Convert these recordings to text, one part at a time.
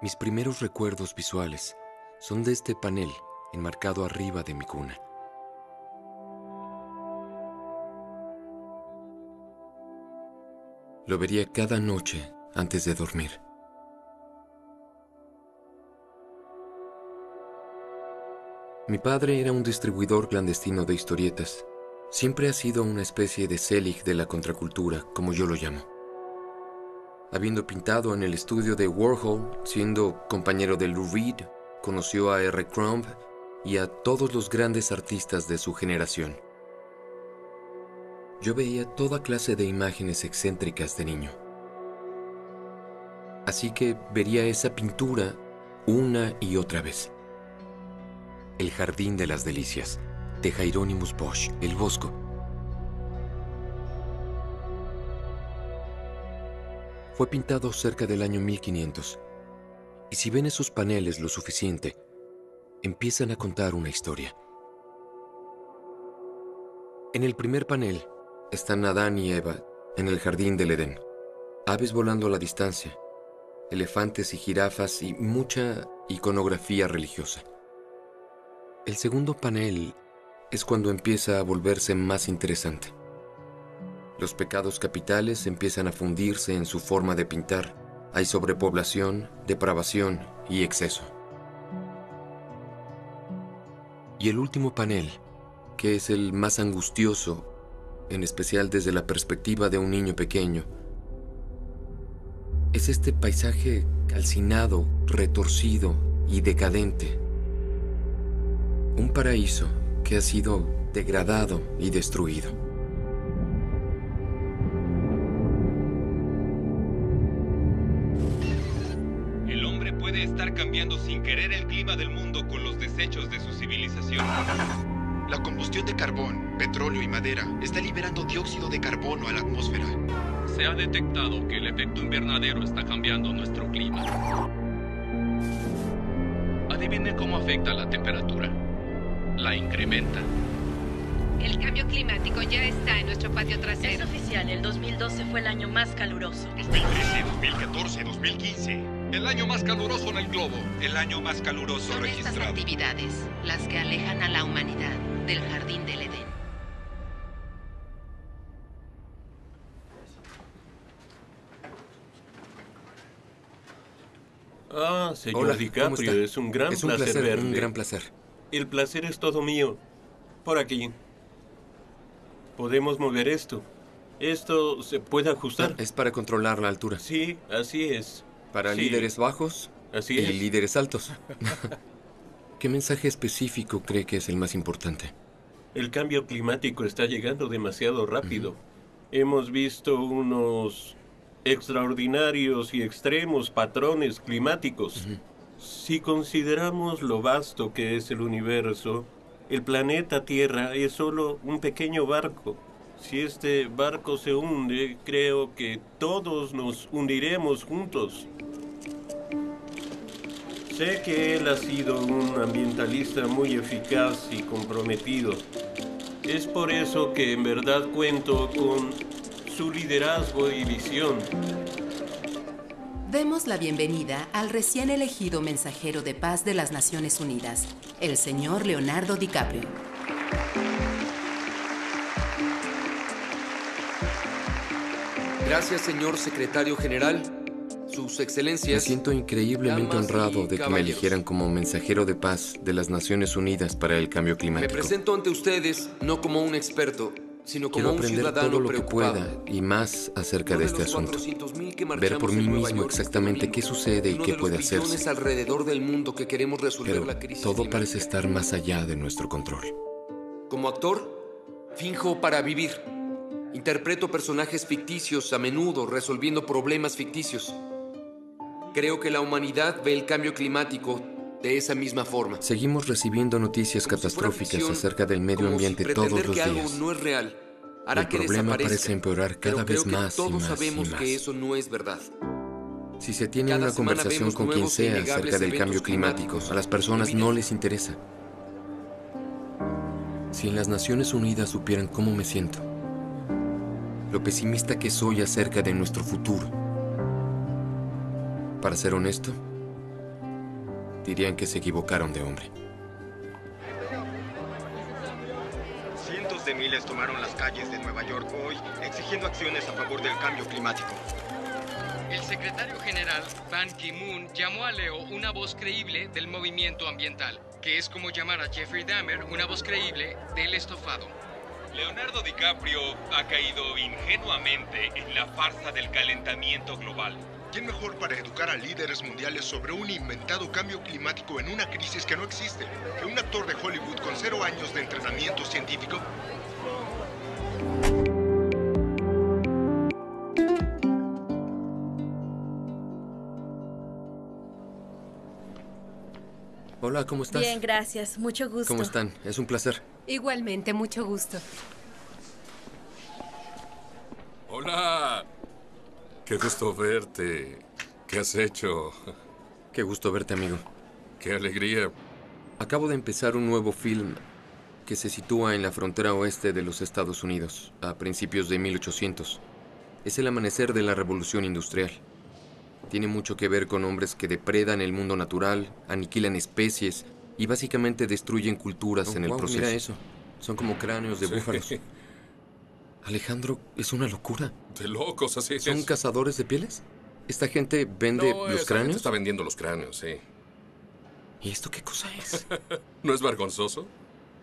Mis primeros recuerdos visuales son de este panel enmarcado arriba de mi cuna. Lo vería cada noche antes de dormir. Mi padre era un distribuidor clandestino de historietas. Siempre ha sido una especie de Selig de la contracultura, como yo lo llamo. Habiendo pintado en el estudio de Warhol, siendo compañero de Lou Reed, conoció a R. Crumb y a todos los grandes artistas de su generación. Yo veía toda clase de imágenes excéntricas de niño. Así que vería esa pintura una y otra vez. El Jardín de las Delicias, de Hieronymus Bosch, El Bosco. Fue pintado cerca del año 1500, y si ven esos paneles lo suficiente, empiezan a contar una historia. En el primer panel están Adán y Eva en el jardín del Edén, aves volando a la distancia, elefantes y jirafas y mucha iconografía religiosa. El segundo panel es cuando empieza a volverse más interesante. Los pecados capitales empiezan a fundirse en su forma de pintar. Hay sobrepoblación, depravación y exceso. Y el último panel, que es el más angustioso, en especial desde la perspectiva de un niño pequeño, es este paisaje calcinado, retorcido y decadente. Un paraíso que ha sido degradado y destruido. El hombre puede estar cambiando sin querer el clima del mundo con los desechos de su civilización. La combustión de carbón, petróleo y madera está liberando dióxido de carbono a la atmósfera. Se ha detectado que el efecto invernadero está cambiando nuestro clima. Adivinen cómo afecta la temperatura. La incrementa. El cambio climático ya está en nuestro patio trasero. Es oficial, el 2012 fue el año más caluroso. 2013, 2014, 2015. El año más caluroso en el globo. El año más caluroso Son estas registrado. actividades las que alejan a la humanidad del jardín del Edén. Señor Hola, ¿cómo DiCaprio, está? es un gran Es un placer placer, verle. un gran placer. El placer es todo mío. Por aquí. Podemos mover esto. ¿Esto se puede ajustar? Es para controlar la altura. Sí, así es. Para Sí, líderes bajos Así y es. líderes altos. ¿Qué mensaje específico cree que es el más importante? El cambio climático está llegando demasiado rápido. Hemos visto unos extraordinarios y extremos patrones climáticos. Si consideramos lo vasto que es el universo, el planeta Tierra es solo un pequeño barco. Si este barco se hunde, creo que todos nos hundiremos juntos. Sé que él ha sido un ambientalista muy eficaz y comprometido. Es por eso que en verdad cuento con su liderazgo y visión. Demos la bienvenida al recién elegido mensajero de paz de las Naciones Unidas, el señor Leonardo DiCaprio. Gracias, señor secretario general. Sus excelencias. Me siento increíblemente damas y honrado de que me caballeros. eligieran como mensajero de paz de las Naciones Unidas para el cambio Me climático. presento ante ustedes no como un experto, sino como Quiero un aprender ciudadano todo lo que preocupado. pueda y más acerca Uno de de este los asunto. 400,000 que Ver marchamos por en mí Nueva mismo York exactamente este qué domingo. sucede y Uno qué de los puede billones hacerse. alrededor del mundo que queremos resolver Pero la crisis todo climática. parece estar más allá de nuestro control. Como actor, finjo para vivir. Interpreto personajes ficticios a menudo, resolviendo problemas ficticios. Creo que la humanidad ve el cambio climático de esa misma forma. Seguimos recibiendo noticias Como si fuera catastróficas ficción, acerca del medio como ambiente si todos pretender los que algo días. no es real hará El que problema desaparezca. parece empeorar Pero cada creo vez que más y todos más y sabemos más. que eso no es verdad. Si se tiene Cada una semana conversación vemos con quien nuevos e sea innegables acerca del eventos cambio climático, climáticos. a las personas no Evidente. les interesa. Si en las Naciones Unidas supieran cómo me siento, lo pesimista que soy acerca de nuestro futuro. Para ser honesto, dirían que se equivocaron de hombre. Cientos de miles tomaron las calles de Nueva York hoy, exigiendo acciones a favor del cambio climático. El secretario general Ban Ki-moon llamó a Leo una voz creíble del movimiento ambiental, que es como llamar a Jeffrey Dahmer una voz creíble del estofado. Leonardo DiCaprio ha caído ingenuamente en la farsa del calentamiento global. ¿Quién mejor para educar a líderes mundiales sobre un inventado cambio climático en una crisis que no existe que un actor de Hollywood con 0 años de entrenamiento científico? Hola, ¿cómo estás? Bien, gracias. Mucho gusto. ¿Cómo están? Es un placer. Igualmente, mucho gusto. Hola. Qué gusto verte. ¿Qué has hecho? Qué gusto verte, amigo. Qué alegría. Acabo de empezar un nuevo film que se sitúa en la frontera oeste de los Estados Unidos, a principios de 1800. Es el amanecer de la Revolución Industrial. Tiene mucho que ver con hombres que depredan el mundo natural, aniquilan especies y básicamente destruyen culturas en el proceso. Mira eso. Son como cráneos de búfalos. Alejandro, es una locura. De locos, así es. ¿Son cazadores de pieles? ¿Esta gente vende los cráneos? Está vendiendo los cráneos, sí. ¿Y esto qué cosa es? ¿No es vergonzoso?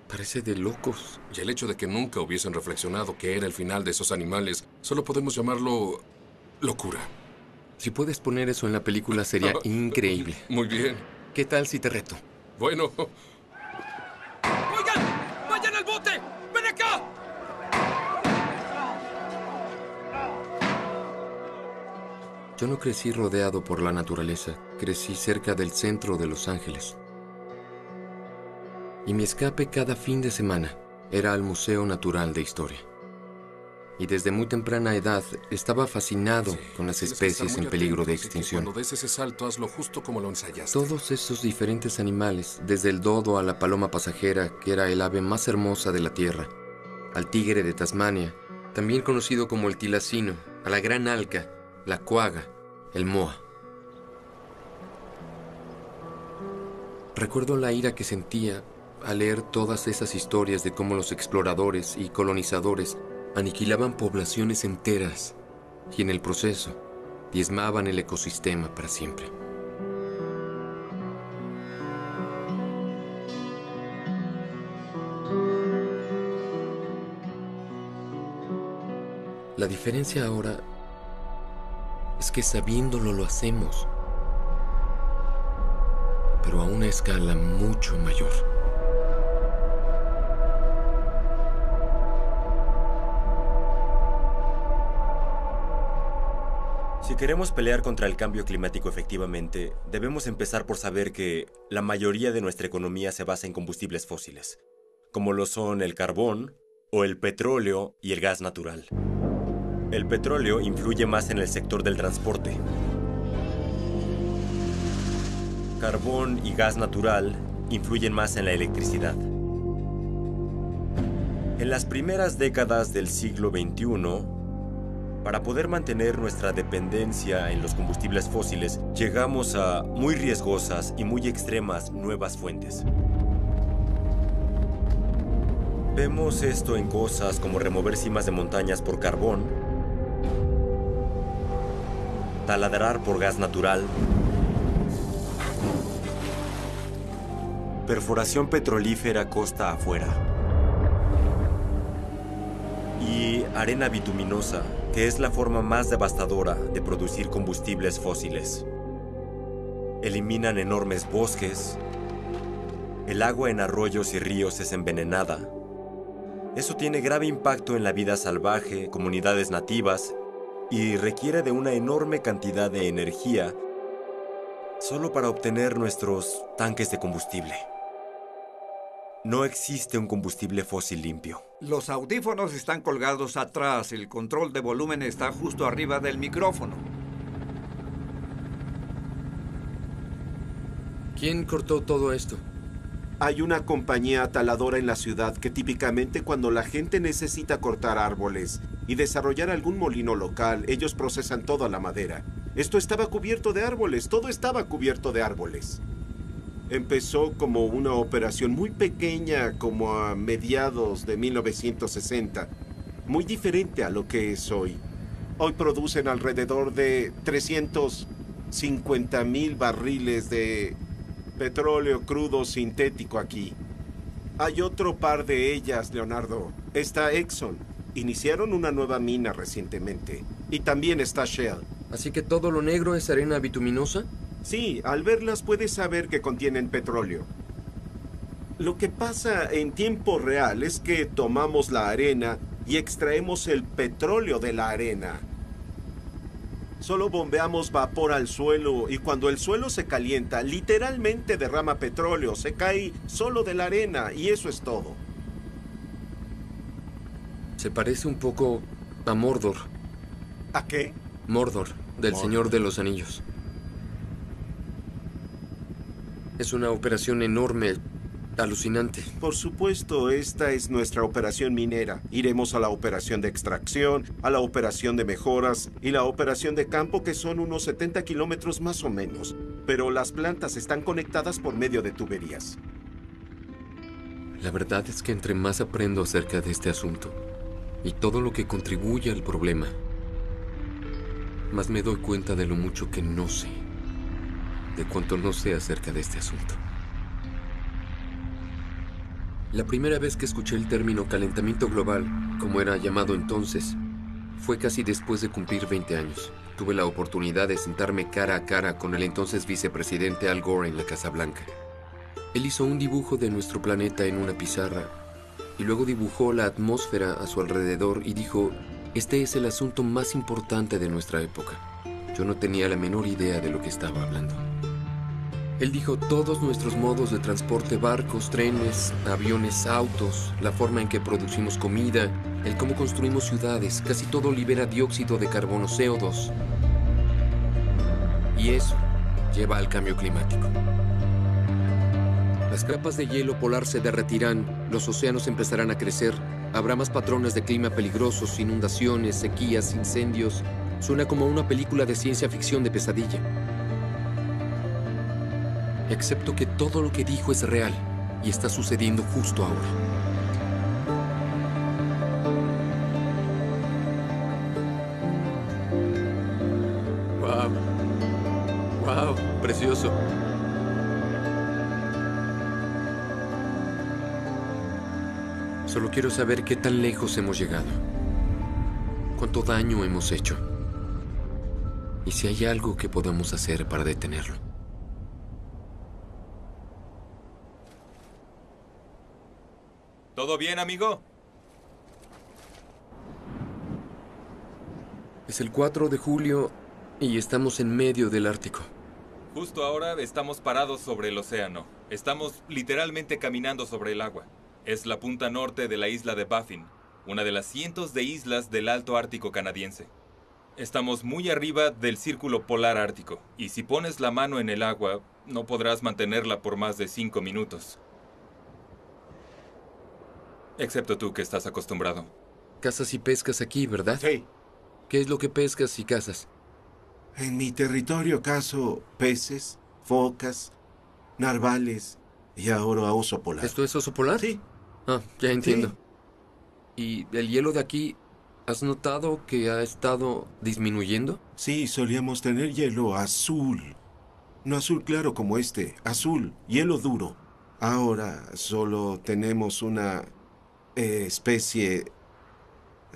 Parece de locos. Y el hecho de que nunca hubiesen reflexionado que era el final de esos animales, solo podemos llamarlo locura. Si puedes poner eso en la película sería increíble. Muy bien. ¿Qué tal si te reto? Bueno. ¡Oigan! ¡Vayan al bote! ¡Ven acá! Yo no crecí rodeado por la naturaleza. Crecí cerca del centro de Los Ángeles. Y mi escape cada fin de semana era al Museo Natural de Historia. Y desde muy temprana edad estaba fascinado con las especies en peligro de extinción. Cuando des ese salto, hazlo justo como lo ensayaste. Todos esos diferentes animales, desde el dodo a la paloma pasajera, que era el ave más hermosa de la tierra, al tigre de Tasmania, también conocido como el tilacino, a la gran alca, la coaga, el moa. Recuerdo la ira que sentía al leer todas esas historias de cómo los exploradores y colonizadores aniquilaban poblaciones enteras y en el proceso diezmaban el ecosistema para siempre. La diferencia ahora es que sabiéndolo lo hacemos, pero a una escala mucho mayor. Si queremos pelear contra el cambio climático efectivamente, debemos empezar por saber que la mayoría de nuestra economía se basa en combustibles fósiles, como lo son el carbón, o el petróleo y el gas natural. El petróleo influye más en el sector del transporte. Carbón y gas natural influyen más en la electricidad. En las primeras décadas del siglo XXI, para poder mantener nuestra dependencia en los combustibles fósiles, llegamos a muy riesgosas y muy extremas nuevas fuentes. Vemos esto en cosas como remover cimas de montañas por carbón, taladrar por gas natural, perforación petrolífera costa afuera y arena bituminosa, que es la forma más devastadora de producir combustibles fósiles. Eliminan enormes bosques, el agua en arroyos y ríos es envenenada. Eso tiene grave impacto en la vida salvaje, comunidades nativas, y requiere de una enorme cantidad de energía solo para obtener nuestros tanques de combustible. No existe un combustible fósil limpio. Los audífonos están colgados atrás. El control de volumen está justo arriba del micrófono. ¿Quién cortó todo esto? Hay una compañía taladora en la ciudad que típicamente cuando la gente necesita cortar árboles y desarrollar algún molino local, ellos procesan toda la madera. Esto estaba cubierto de árboles, todo estaba cubierto de árboles. Empezó como una operación muy pequeña, como a mediados de 1960. Muy diferente a lo que es hoy. Hoy producen alrededor de 350,000 barriles de petróleo crudo sintético aquí. Hay otro par de ellas, Leonardo. Está Exxon. Iniciaron una nueva mina recientemente. Y también está Shell. ¿Así que todo lo negro es arena bituminosa? Sí, al verlas puedes saber que contienen petróleo. Lo que pasa en tiempo real es que tomamos la arena y extraemos el petróleo de la arena. Solo bombeamos vapor al suelo y cuando el suelo se calienta, literalmente derrama petróleo, se cae solo de la arena y eso es todo. Se parece un poco a Mordor. ¿A qué? Mordor, del Mordor. Señor de los Anillos. Es una operación enorme, alucinante. Por supuesto, esta es nuestra operación minera. Iremos a la operación de extracción, a la operación de mejoras y la operación de campo, que son unos 70 kilómetros más o menos. Pero las plantas están conectadas por medio de tuberías. La verdad es que entre más aprendo acerca de este asunto y todo lo que contribuye al problema, más me doy cuenta de lo mucho que no sé, de cuánto no sé acerca de este asunto. La primera vez que escuché el término calentamiento global, como era llamado entonces, fue casi después de cumplir 20 años. Tuve la oportunidad de sentarme cara a cara con el entonces vicepresidente Al Gore en la Casa Blanca. Él hizo un dibujo de nuestro planeta en una pizarra y luego dibujó la atmósfera a su alrededor y dijo: "Este es el asunto más importante de nuestra época". Yo no tenía la menor idea de lo que estaba hablando. Él dijo: todos nuestros modos de transporte, barcos, trenes, aviones, autos, la forma en que producimos comida, el cómo construimos ciudades, casi todo libera dióxido de carbono, CO2. Y eso lleva al cambio climático. Las capas de hielo polar se derretirán, los océanos empezarán a crecer, habrá más patrones de clima peligrosos, inundaciones, sequías, incendios. Suena como una película de ciencia ficción de pesadilla. Excepto que todo lo que dijo es real y está sucediendo justo ahora. ¡Wow! ¡Wow! ¡Precioso! Solo quiero saber qué tan lejos hemos llegado. Cuánto daño hemos hecho. Y si hay algo que podamos hacer para detenerlo. ¿Todo bien, amigo? Es el 4 de julio y estamos en medio del Ártico. Justo ahora estamos parados sobre el océano. Estamos literalmente caminando sobre el agua. Es la punta norte de la isla de Baffin, una de las cientos de islas del Alto Ártico canadiense. Estamos muy arriba del Círculo Polar Ártico, y si pones la mano en el agua, no podrás mantenerla por más de 5 minutos. Excepto tú, que estás acostumbrado. Cazas y pescas aquí, ¿verdad? Sí. ¿Qué es lo que pescas y cazas? En mi territorio cazo peces, focas, narvales y ahora a oso polar. ¿Esto es oso polar? Sí. Ah, ya entiendo. Sí. ¿Y el hielo de aquí, has notado que ha estado disminuyendo? Sí, solíamos tener hielo azul. No azul claro como este, azul, hielo duro. Ahora solo tenemos una especie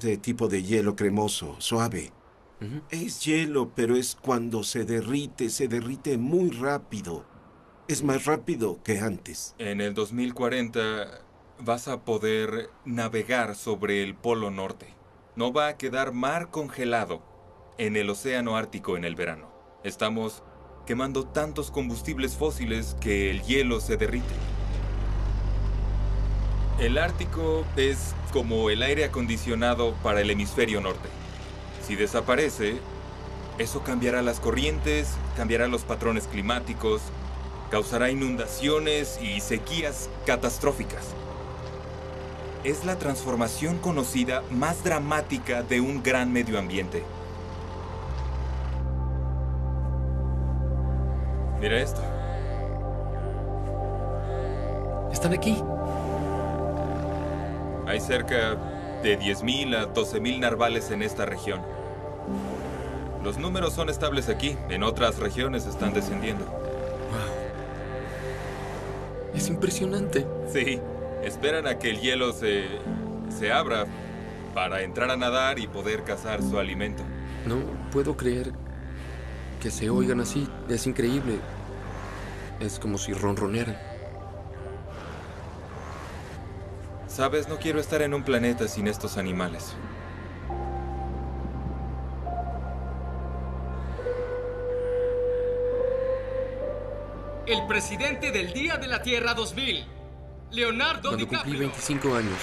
de tipo de hielo cremoso, suave. Es hielo, pero es cuando se derrite muy rápido. Es más rápido que antes. En el 2040 vas a poder navegar sobre el Polo Norte. No va a quedar mar congelado en el Océano Ártico en el verano. Estamos quemando tantos combustibles fósiles que el hielo se derrite. El Ártico es como el aire acondicionado para el hemisferio norte. Si desaparece, eso cambiará las corrientes, cambiará los patrones climáticos, causará inundaciones y sequías catastróficas. Es la transformación conocida más dramática de un gran medio ambiente. Mira esto. Están aquí. Hay cerca de 10.000 a 12.000 narvales en esta región. Los números son estables aquí. En otras regiones están descendiendo. Es impresionante. Sí. Esperan a que el hielo se abra para entrar a nadar y poder cazar su alimento. No puedo creer que se oigan así. Es increíble. Es como si ronronearan. Sabes, no quiero estar en un planeta sin estos animales. El presidente del Día de la Tierra 2000, Leonardo Cuando DiCaprio. cumplí 25 años,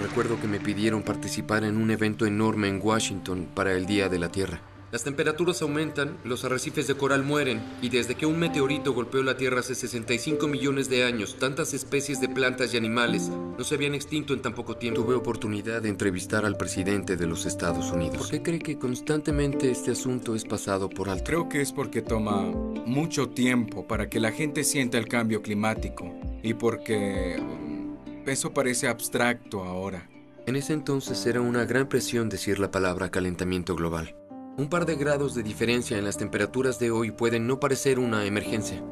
recuerdo que me pidieron participar en un evento enorme en Washington para el Día de la Tierra. Las temperaturas aumentan, los arrecifes de coral mueren, y desde que un meteorito golpeó la Tierra hace 65 millones de años, tantas especies de plantas y animales no se habían extinto en tan poco tiempo. Tuve oportunidad de entrevistar al presidente de los Estados Unidos. ¿Por qué cree que constantemente este asunto es pasado por alto? Creo que es porque toma mucho tiempo para que la gente sienta el cambio climático y porque eso parece abstracto ahora. En ese entonces era una gran presión decir la palabra calentamiento global. Un par de grados de diferencia en las temperaturas de hoy pueden no parecer una emergencia.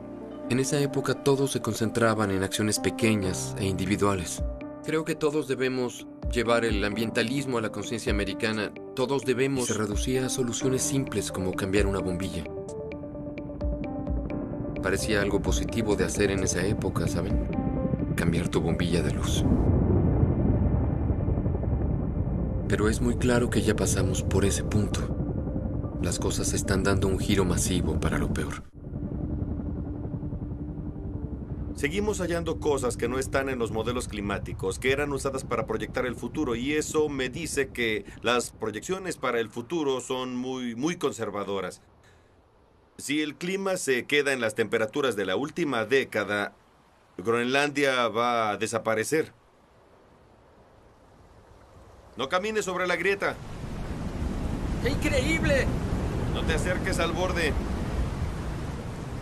En esa época todos se concentraban en acciones pequeñas e individuales. Creo que todos debemos llevar el ambientalismo a la conciencia americana. Todos debemos... Y se reducía a soluciones simples como cambiar una bombilla. Parecía algo positivo de hacer en esa época, ¿saben? Cambiar tu bombilla de luz. Pero es muy claro que ya pasamos por ese punto. Las cosas están dando un giro masivo para lo peor. Seguimos hallando cosas que no están en los modelos climáticos, que eran usadas para proyectar el futuro, y eso me dice que las proyecciones para el futuro son muy conservadoras. Si el clima se queda en las temperaturas de la última década, Groenlandia va a desaparecer. No camines sobre la grieta. ¡Qué increíble! No te acerques al borde.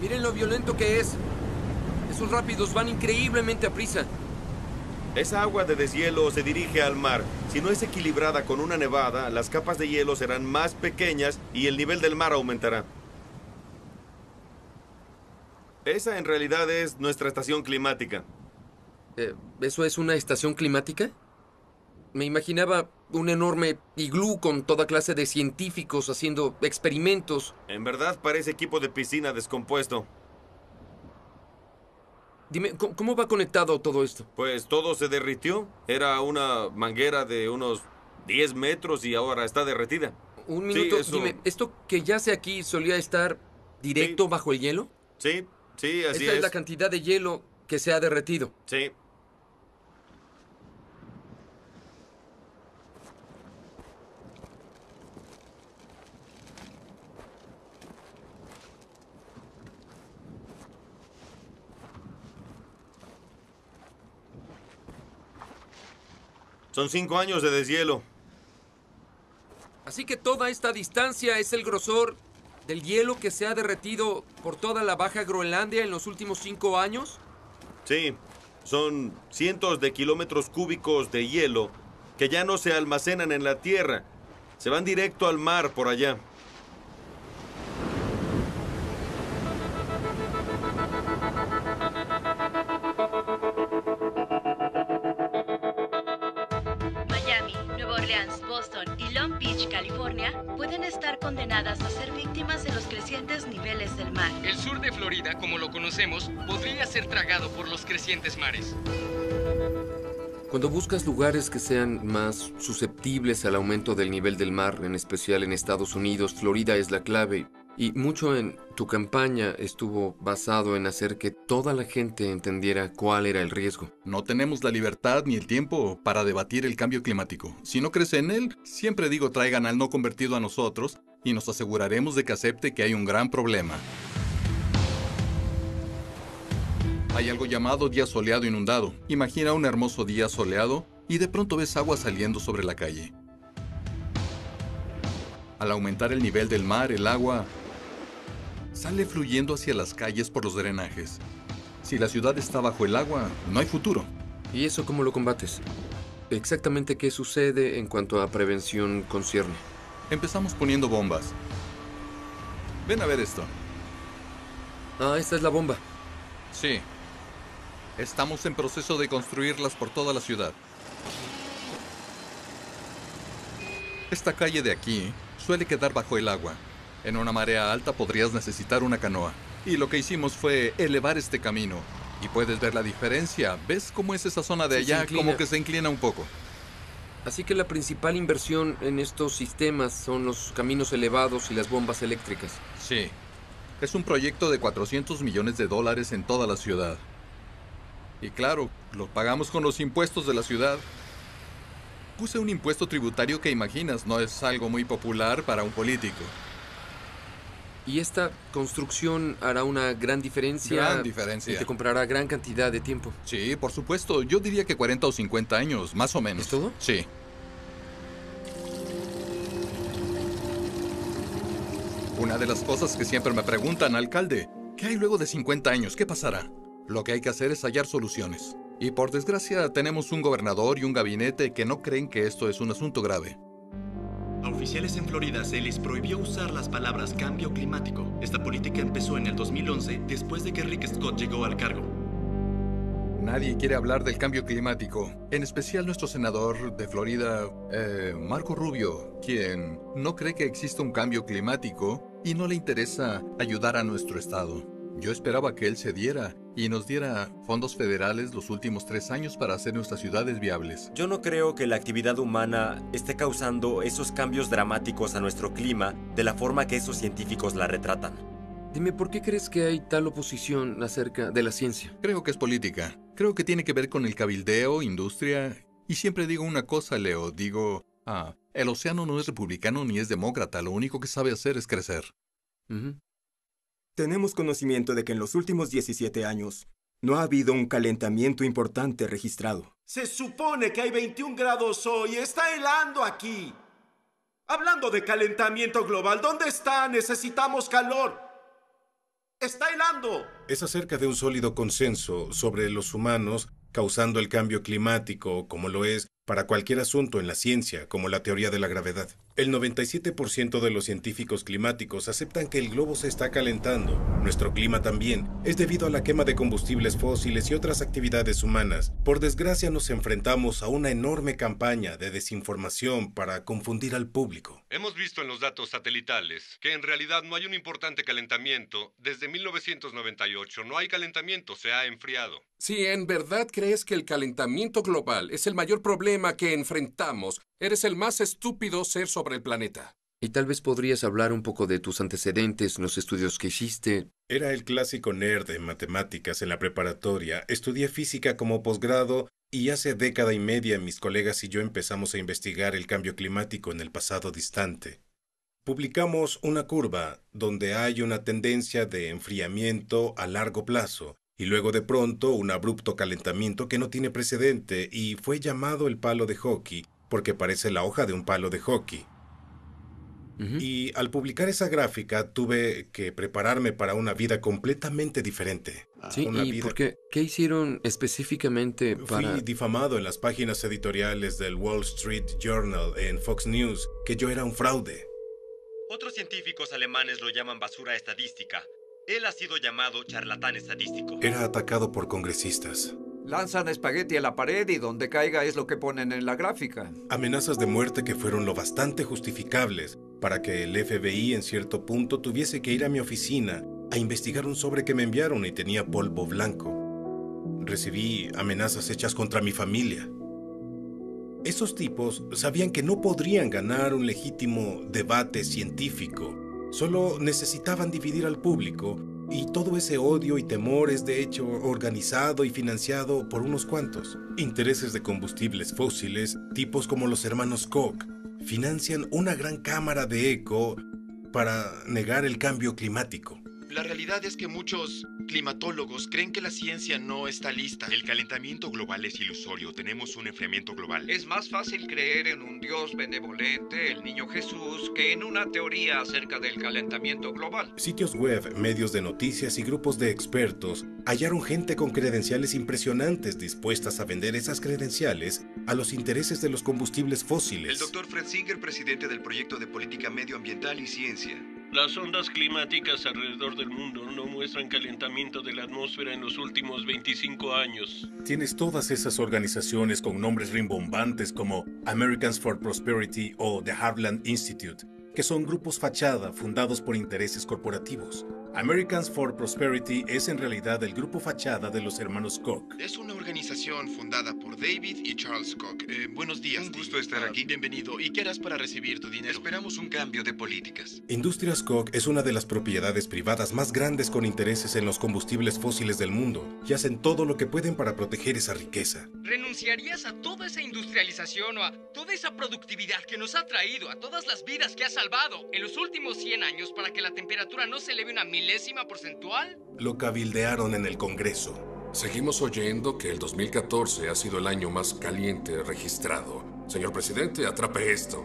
Miren lo violento que es. Esos rápidos van increíblemente a prisa. Esa agua de deshielo se dirige al mar. Si no es equilibrada con una nevada, las capas de hielo serán más pequeñas y el nivel del mar aumentará. Esa en realidad es nuestra estación climática. ¿Eso es una estación climática? Me imaginaba un enorme iglú con toda clase de científicos haciendo experimentos. En verdad parece equipo de piscina descompuesto. Dime, ¿cómo va conectado todo esto? Pues todo se derritió. Era una manguera de unos 10 metros y ahora está derretida. Un minuto, Sí, eso... dime, ¿esto que yace aquí solía estar directo bajo el hielo? Sí, así es. Esta es la cantidad de hielo que se ha derretido. Sí. Son 5 años de deshielo. Así que toda esta distancia es el grosor del hielo que se ha derretido por toda la Baja Groenlandia en los últimos 5 años. Sí, son cientos de kilómetros cúbicos de hielo que ya no se almacenan en la tierra. Se van directo al mar por allá. Miami, Nueva Orleans, Boston y Long Beach, California, pueden estar condenadas a ser víctimas de los crecientes niveles del mar. El sur de Florida, como lo conocemos, podría ser tragado por los crecientes mares. Cuando buscas lugares que sean más susceptibles al aumento del nivel del mar, en especial en Estados Unidos, Florida es la clave. Y mucho en tu campaña estuvo basado en hacer que toda la gente entendiera cuál era el riesgo. No tenemos la libertad ni el tiempo para debatir el cambio climático. Si no crees en él, siempre digo traigan al no convertido a nosotros y nos aseguraremos de que acepte que hay un gran problema. Hay algo llamado día soleado inundado. Imagina un hermoso día soleado y de pronto ves agua saliendo sobre la calle. Al aumentar el nivel del mar, el agua sale fluyendo hacia las calles por los drenajes. Si la ciudad está bajo el agua, no hay futuro. ¿Y eso cómo lo combates? Exactamente qué sucede en cuanto a prevención concierne. Empezamos poniendo bombas. Ven a ver esto. Ah, esta es la bomba. Sí. Estamos en proceso de construirlas por toda la ciudad. Esta calle de aquí suele quedar bajo el agua. En una marea alta podrías necesitar una canoa. Y lo que hicimos fue elevar este camino. Y puedes ver la diferencia. ¿Ves cómo es esa zona de allá? Como que se inclina un poco. Así que la principal inversión en estos sistemas son los caminos elevados y las bombas eléctricas. Sí. Es un proyecto de $400 millones en toda la ciudad. Y claro, lo pagamos con los impuestos de la ciudad. Puse un impuesto tributario que imaginas, no es algo muy popular para un político. ¿Y esta construcción hará una gran diferencia? Gran diferencia. Y te comprará gran cantidad de tiempo. Sí, por supuesto. Yo diría que 40 o 50 años, más o menos. ¿Es todo? Sí. Una de las cosas que siempre me preguntan, alcalde, ¿qué hay luego de 50 años? ¿Qué pasará? Lo que hay que hacer es hallar soluciones. Y por desgracia tenemos un gobernador y un gabinete que no creen que esto es un asunto grave. A oficiales en Florida se les prohibió usar las palabras cambio climático. Esta política empezó en el 2011, después de que Rick Scott llegó al cargo. Nadie quiere hablar del cambio climático, en especial nuestro senador de Florida, Marco Rubio, quien no cree que exista un cambio climático y no le interesa ayudar a nuestro estado. Yo esperaba que él cediera y nos diera fondos federales los últimos 3 años para hacer nuestras ciudades viables. Yo no creo que la actividad humana esté causando esos cambios dramáticos a nuestro clima de la forma que esos científicos la retratan. Dime, ¿por qué crees que hay tal oposición acerca de la ciencia? Creo que es política. Creo que tiene que ver con el cabildeo, industria. Y siempre digo una cosa, Leo. Digo, el océano no es republicano ni es demócrata. Lo único que sabe hacer es crecer. Tenemos conocimiento de que en los últimos 17 años no ha habido un calentamiento importante registrado. Se supone que hay 21 grados hoy. Está helando aquí. Hablando de calentamiento global, ¿dónde está? Necesitamos calor. ¡Está helando! Es acerca de un sólido consenso sobre los humanos causando el cambio climático, como lo es para cualquier asunto en la ciencia, como la teoría de la gravedad. El 97% de los científicos climáticos aceptan que el globo se está calentando. Nuestro clima también. Es debido a la quema de combustibles fósiles y otras actividades humanas. Por desgracia nos enfrentamos a una enorme campaña de desinformación para confundir al público. Hemos visto en los datos satelitales que en realidad no hay un importante calentamiento. Desde 1998 no hay calentamiento, se ha enfriado. Si en verdad crees que el calentamiento global es el mayor problema que enfrentamos, eres el más estúpido ser sobre el planeta. Y tal vez podrías hablar un poco de tus antecedentes, los estudios que hiciste. Era el clásico nerd en matemáticas en la preparatoria. Estudié física como posgrado y hace década y media mis colegas y yo empezamos a investigar el cambio climático en el pasado distante. Publicamos una curva donde hay una tendencia de enfriamiento a largo plazo y luego de pronto un abrupto calentamiento que no tiene precedente y fue llamado el palo de hockey porque parece la hoja de un palo de hockey. Y al publicar esa gráfica tuve que prepararme para una vida completamente diferente. Sí, ¿y por qué? ¿Qué hicieron específicamente para...? Fui difamado en las páginas editoriales del Wall Street Journal, en Fox News, que yo era un fraude. Otros científicos alemanes lo llaman basura estadística. Él ha sido llamado charlatán estadístico. Era atacado por congresistas. Lanzan espagueti a la pared y donde caiga es lo que ponen en la gráfica. Amenazas de muerte que fueron lo bastante justificables para que el FBI en cierto punto tuviese que ir a mi oficina a investigar un sobre que me enviaron y tenía polvo blanco. Recibí amenazas hechas contra mi familia. Esos tipos sabían que no podrían ganar un legítimo debate científico. Solo necesitaban dividir al público y todo ese odio y temor es de hecho organizado y financiado por unos cuantos. Intereses de combustibles fósiles, tipos como los hermanos Koch, financian una gran cámara de eco para negar el cambio climático. La realidad es que muchos climatólogos creen que la ciencia no está lista. El calentamiento global es ilusorio. Tenemos un enfriamiento global. Es más fácil creer en un Dios benevolente, el niño Jesús, que en una teoría acerca del calentamiento global. Sitios web, medios de noticias y grupos de expertos hallaron gente con credenciales impresionantes dispuestas a vender esas credenciales a los intereses de los combustibles fósiles. El Dr. Fred Singer, presidente del Proyecto de Política Medioambiental y Ciencia. Las ondas climáticas alrededor del mundo no muestran calentamiento de la atmósfera en los últimos 25 años. Tienes todas esas organizaciones con nombres rimbombantes como Americans for Prosperity o The Heartland Institute, que son grupos fachada fundados por intereses corporativos. Americans for Prosperity es en realidad el grupo fachada de los hermanos Koch. Es una organización fundada por David y Charles Koch. Buenos días. Un gusto estar aquí. Bienvenido. ¿Y qué harás para recibir tu dinero? Esperamos un cambio de políticas. Industrias Koch es una de las propiedades privadas más grandes con intereses en los combustibles fósiles del mundo y hacen todo lo que pueden para proteger esa riqueza. ¿Renunciarías a toda esa industrialización o a toda esa productividad que nos ha traído, a todas las vidas que ha salvado en los últimos 100 años para que la temperatura no se eleve una milésima porcentual? Lo cabildearon en el Congreso. Seguimos oyendo que el 2014 ha sido el año más caliente registrado. Señor presidente, atrape esto.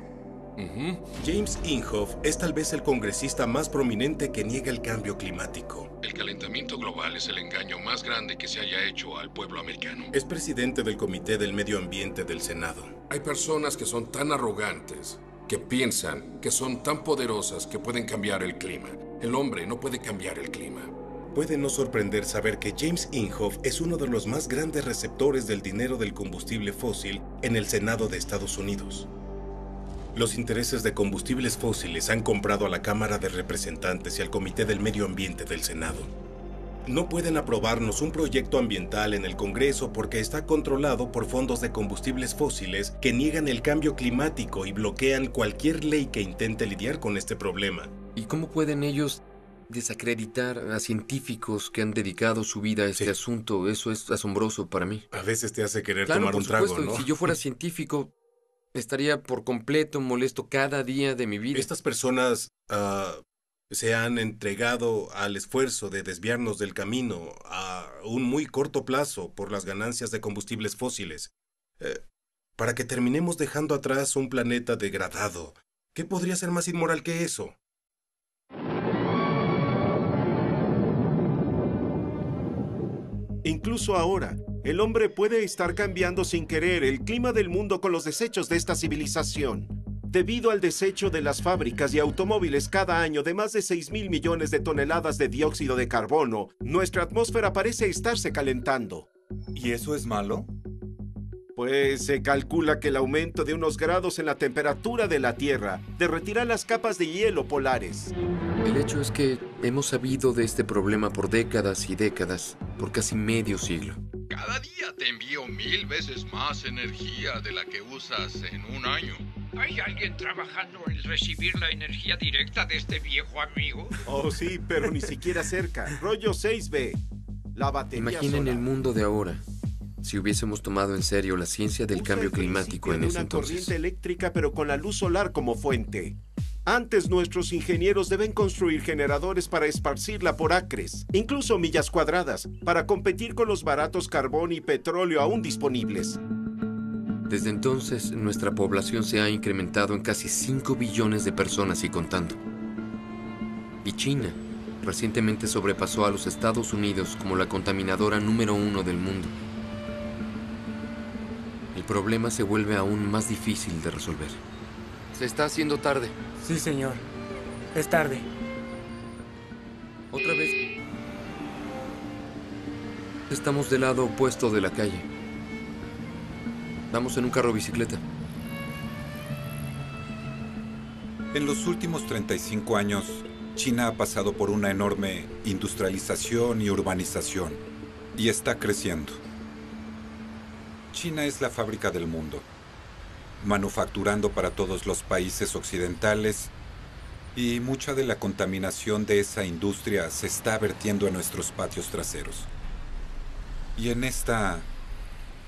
James Inhofe es tal vez el congresista más prominente que niega el cambio climático. El calentamiento global es el engaño más grande que se haya hecho al pueblo americano. Es presidente del Comité del Medio Ambiente del Senado. Hay personas que son tan arrogantes, que piensan que son tan poderosas que pueden cambiar el clima. El hombre no puede cambiar el clima. Puede no sorprender saber que James Inhofe es uno de los más grandes receptores del dinero del combustible fósil en el Senado de Estados Unidos. Los intereses de combustibles fósiles han comprado a la Cámara de Representantes y al Comité del Medio Ambiente del Senado. No pueden aprobarnos un proyecto ambiental en el Congreso porque está controlado por fondos de combustibles fósiles que niegan el cambio climático y bloquean cualquier ley que intente lidiar con este problema. ¿Y cómo pueden ellos desacreditar a científicos que han dedicado su vida a este asunto? Eso es asombroso para mí. A veces te hace querer tomar un trago, ¿no? Si yo fuera científico, estaría por completo molesto cada día de mi vida. Estas personas se han entregado al esfuerzo de desviarnos del camino a un muy corto plazo por las ganancias de combustibles fósiles, para que terminemos dejando atrás un planeta degradado. ¿Qué podría ser más inmoral que eso? Incluso ahora, el hombre puede estar cambiando sin querer el clima del mundo con los desechos de esta civilización. Debido al desecho de las fábricas y automóviles cada año de más de 6.000 millones de toneladas de dióxido de carbono, nuestra atmósfera parece estarse calentando. ¿Y eso es malo? Pues se calcula que el aumento de unos grados en la temperatura de la Tierra derretirá las capas de hielo polares. El hecho es que hemos sabido de este problema por décadas y décadas, por casi medio siglo. Cada día te envío 1000 veces más energía de la que usas en un año. ¿Hay alguien trabajando en recibir la energía directa de este viejo amigo? Oh, sí, pero ni siquiera cerca. Rollo 6B. La batería Imaginen solar. el mundo de ahora, si hubiésemos tomado en serio la ciencia del cambio climático en ese entonces. Una corriente eléctrica, pero con la luz solar como fuente. Antes, nuestros ingenieros deben construir generadores para esparcirla por acres, incluso millas cuadradas, para competir con los baratos carbón y petróleo aún disponibles. Desde entonces, nuestra población se ha incrementado en casi 5 billones de personas y contando. Y China recientemente sobrepasó a los Estados Unidos como la contaminadora número 1 del mundo. El problema se vuelve aún más difícil de resolver. Se está haciendo tarde. Sí, señor. Es tarde. Otra vez. Estamos del lado opuesto de la calle. Vamos en un carro bicicleta. En los últimos 35 años, China ha pasado por una enorme industrialización y urbanización, y está creciendo. China es la fábrica del mundo, manufacturando para todos los países occidentales, y mucha de la contaminación de esa industria se está vertiendo en nuestros patios traseros. Y en esta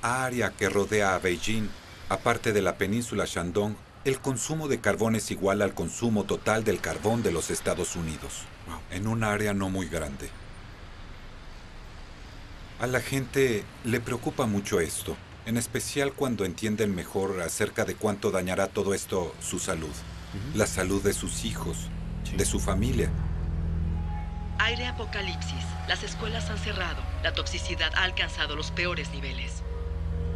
área que rodea a Beijing, aparte de la península Shandong, el consumo de carbón es igual al consumo total del carbón de los Estados Unidos. en un área no muy grande. A la gente le preocupa mucho esto, en especial cuando entienden mejor acerca de cuánto dañará todo esto su salud, la salud de sus hijos, de su familia. Aire apocalipsis. Las escuelas han cerrado. La toxicidad ha alcanzado los peores niveles.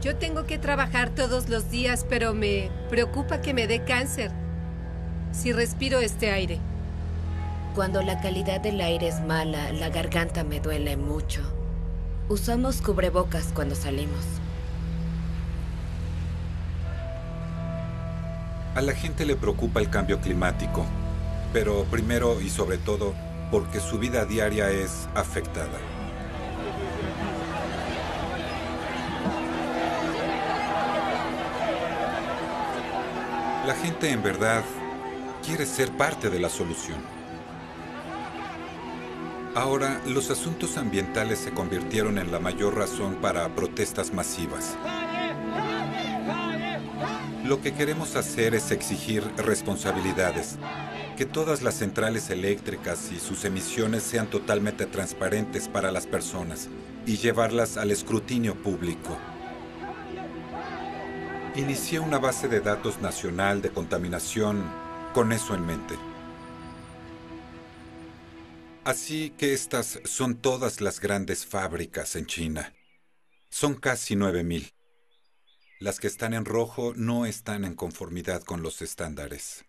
Yo tengo que trabajar todos los días, pero me preocupa que me dé cáncer si respiro este aire. Cuando la calidad del aire es mala, la garganta me duele mucho. Usamos cubrebocas cuando salimos. A la gente le preocupa el cambio climático, pero primero y sobre todo porque su vida diaria es afectada. La gente en verdad quiere ser parte de la solución. Ahora, los asuntos ambientales se convirtieron en la mayor razón para protestas masivas. Lo que queremos hacer es exigir responsabilidades, que todas las centrales eléctricas y sus emisiones sean totalmente transparentes para las personas y llevarlas al escrutinio público. Inicié una base de datos nacional de contaminación con eso en mente. Así que estas son todas las grandes fábricas en China. Son casi 9,000. Las que están en rojo no están en conformidad con los estándares.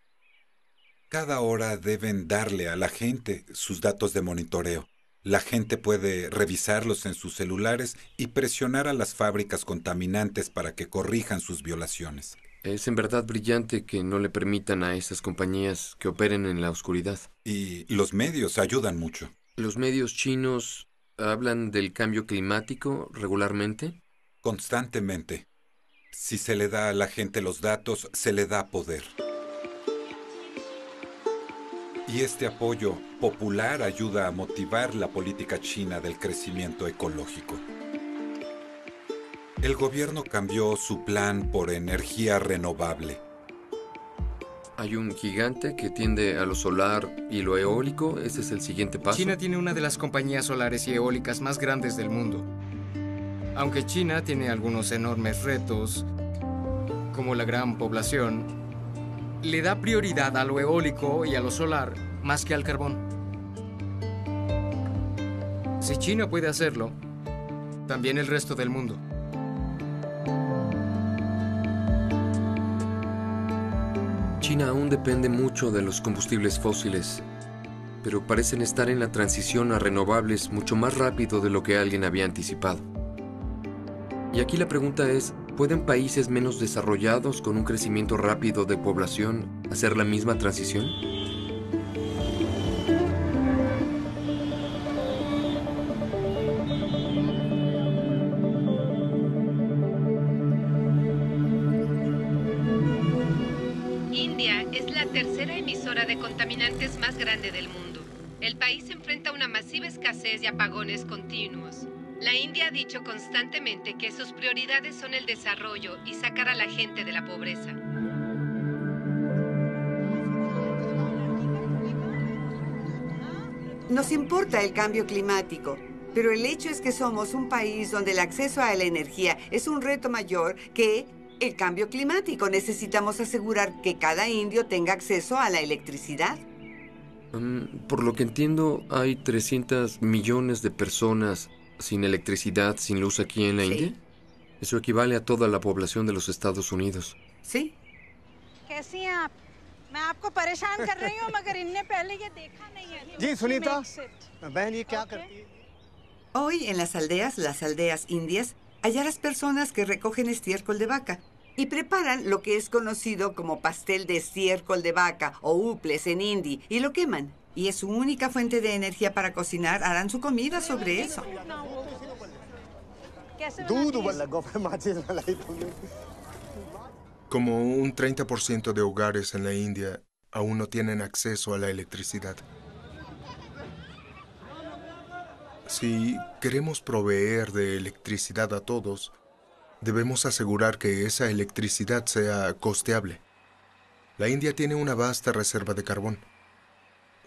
Cada hora deben darle a la gente sus datos de monitoreo. La gente puede revisarlos en sus celulares y presionar a las fábricas contaminantes para que corrijan sus violaciones. Es en verdad brillante que no le permitan a esas compañías que operen en la oscuridad. Y los medios ayudan mucho. ¿Los medios chinos hablan del cambio climático regularmente? Constantemente. Si se le da a la gente los datos, se le da poder. Y este apoyo popular ayuda a motivar la política china del crecimiento ecológico. El gobierno cambió su plan por energía renovable. Hay un gigante que tiende a lo solar y lo eólico. ¿Ese es el siguiente paso? China tiene una de las compañías solares y eólicas más grandes del mundo. Aunque China tiene algunos enormes retos, como la gran población, le da prioridad a lo eólico y a lo solar más que al carbón. Si China puede hacerlo, también el resto del mundo. China aún depende mucho de los combustibles fósiles, pero parecen estar en la transición a renovables mucho más rápido de lo que alguien había anticipado. Y aquí la pregunta es, ¿pueden países menos desarrollados con un crecimiento rápido de población hacer la misma transición? India es la tercera emisora de contaminantes más grande del mundo. El país enfrenta una masiva escasez y apagones continuos. La India ha dicho constantemente que sus prioridades son el desarrollo y sacar a la gente de la pobreza. Nos importa el cambio climático, pero el hecho es que somos un país donde el acceso a la energía es un reto mayor que el cambio climático. Necesitamos asegurar que cada indio tenga acceso a la electricidad. Por lo que entiendo, hay 300 millones de personas sin electricidad, sin luz aquí en la India. Eso equivale a toda la población de los Estados Unidos. Sí. Hoy en las aldeas indias, hallarás personas que recogen estiércol de vaca y preparan lo que es conocido como pastel de estiércol de vaca o uples en hindi y lo queman. Y es su única fuente de energía para cocinar. Harán su comida sobre eso. Como un 30% de hogares en la India aún no tienen acceso a la electricidad. Si queremos proveer de electricidad a todos, debemos asegurar que esa electricidad sea costeable. La India tiene una vasta reserva de carbón.